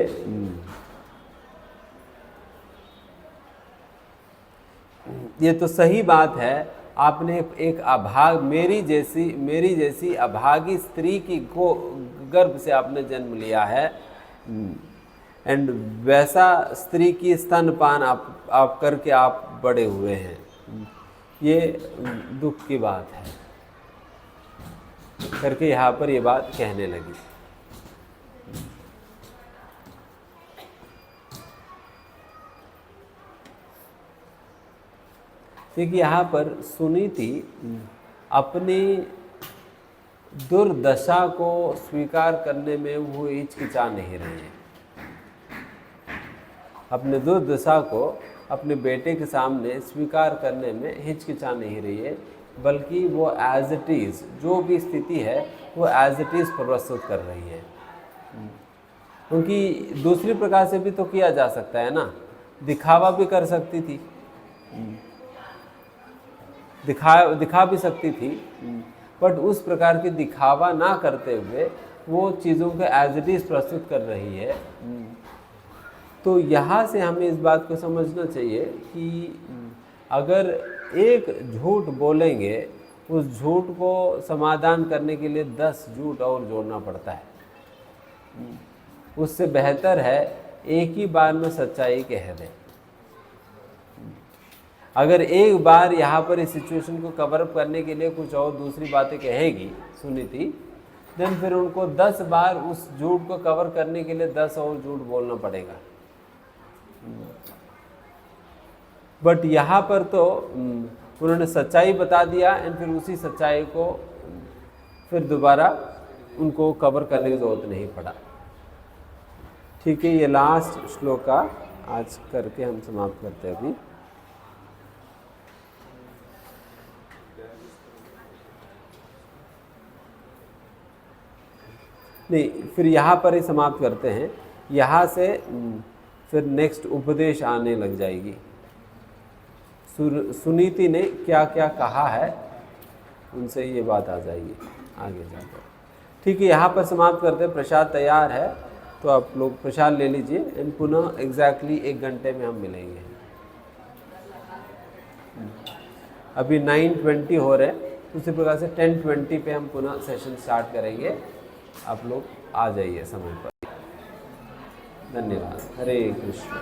ये तो सही बात है, आपने एक मेरी जैसी अभागी स्त्री की गर्भ से आपने जन्म लिया है, एंड वैसा स्त्री की स्तनपान आप करके आप बड़े हुए हैं। ये दुख की बात है करके यहाँ पर ये बात कहने लगी। देखिए, यहाँ पर सुनीति अपनी दुर्दशा को स्वीकार करने में वो हिचकिचा नहीं रही है। अपने दुर्दशा को अपने बेटे के सामने स्वीकार करने में हिचकिचा नहीं रही है, बल्कि वो एज इट इज़ जो भी स्थिति है वो एज इट इज़ प्रस्तुत कर रही है। क्योंकि दूसरी प्रकार से भी तो किया जा सकता है ना, दिखावा भी कर सकती थी, दिखा भी सकती थी, बट उस प्रकार की दिखावा ना करते हुए वो चीज़ों को एज इट इज़ प्रस्तुत कर रही है। तो यहाँ से हमें इस बात को समझना चाहिए कि अगर एक झूठ बोलेंगे, उस झूठ को समाधान करने के लिए 10 झूठ और जोड़ना पड़ता है। उससे बेहतर है एक ही बार में सच्चाई कह दें। अगर एक बार यहाँ पर इस सिचुएशन को कवर अप करने के लिए कुछ और दूसरी बातें कहेगी सुनीति, देन फिर उनको 10 बार उस झूठ को कवर करने के लिए 10 और झूठ बोलना पड़ेगा। बट यहाँ पर तो उन्होंने सच्चाई बता दिया एंड फिर उसी सच्चाई को फिर दोबारा उनको कवर करने की ज़रूरत नहीं पड़ा। ठीक है, ये लास्ट श्लोक का आज करके हम समाप्त करते हैं अभी। नहीं, फिर यहाँ पर ही समाप्त करते हैं। यहाँ से फिर नेक्स्ट उपदेश आने लग जाएगी। सुनीति ने क्या क्या कहा है उनसे ये बात आ जाएगी आगे जाकर। ठीक है, यहाँ पर समाप्त करते हैं। प्रसाद तैयार है तो आप लोग प्रसाद ले लीजिए एंड पुनः एग्जैक्टली 1 घंटे में हम मिलेंगे। अभी 9:20 हो रहे हैं, उसी प्रकार से 10:20 पे हम पुनः सेशन स्टार्ट करेंगे। आप लोग आ जाइए समय पर। धन्यवाद। हरे कृष्ण।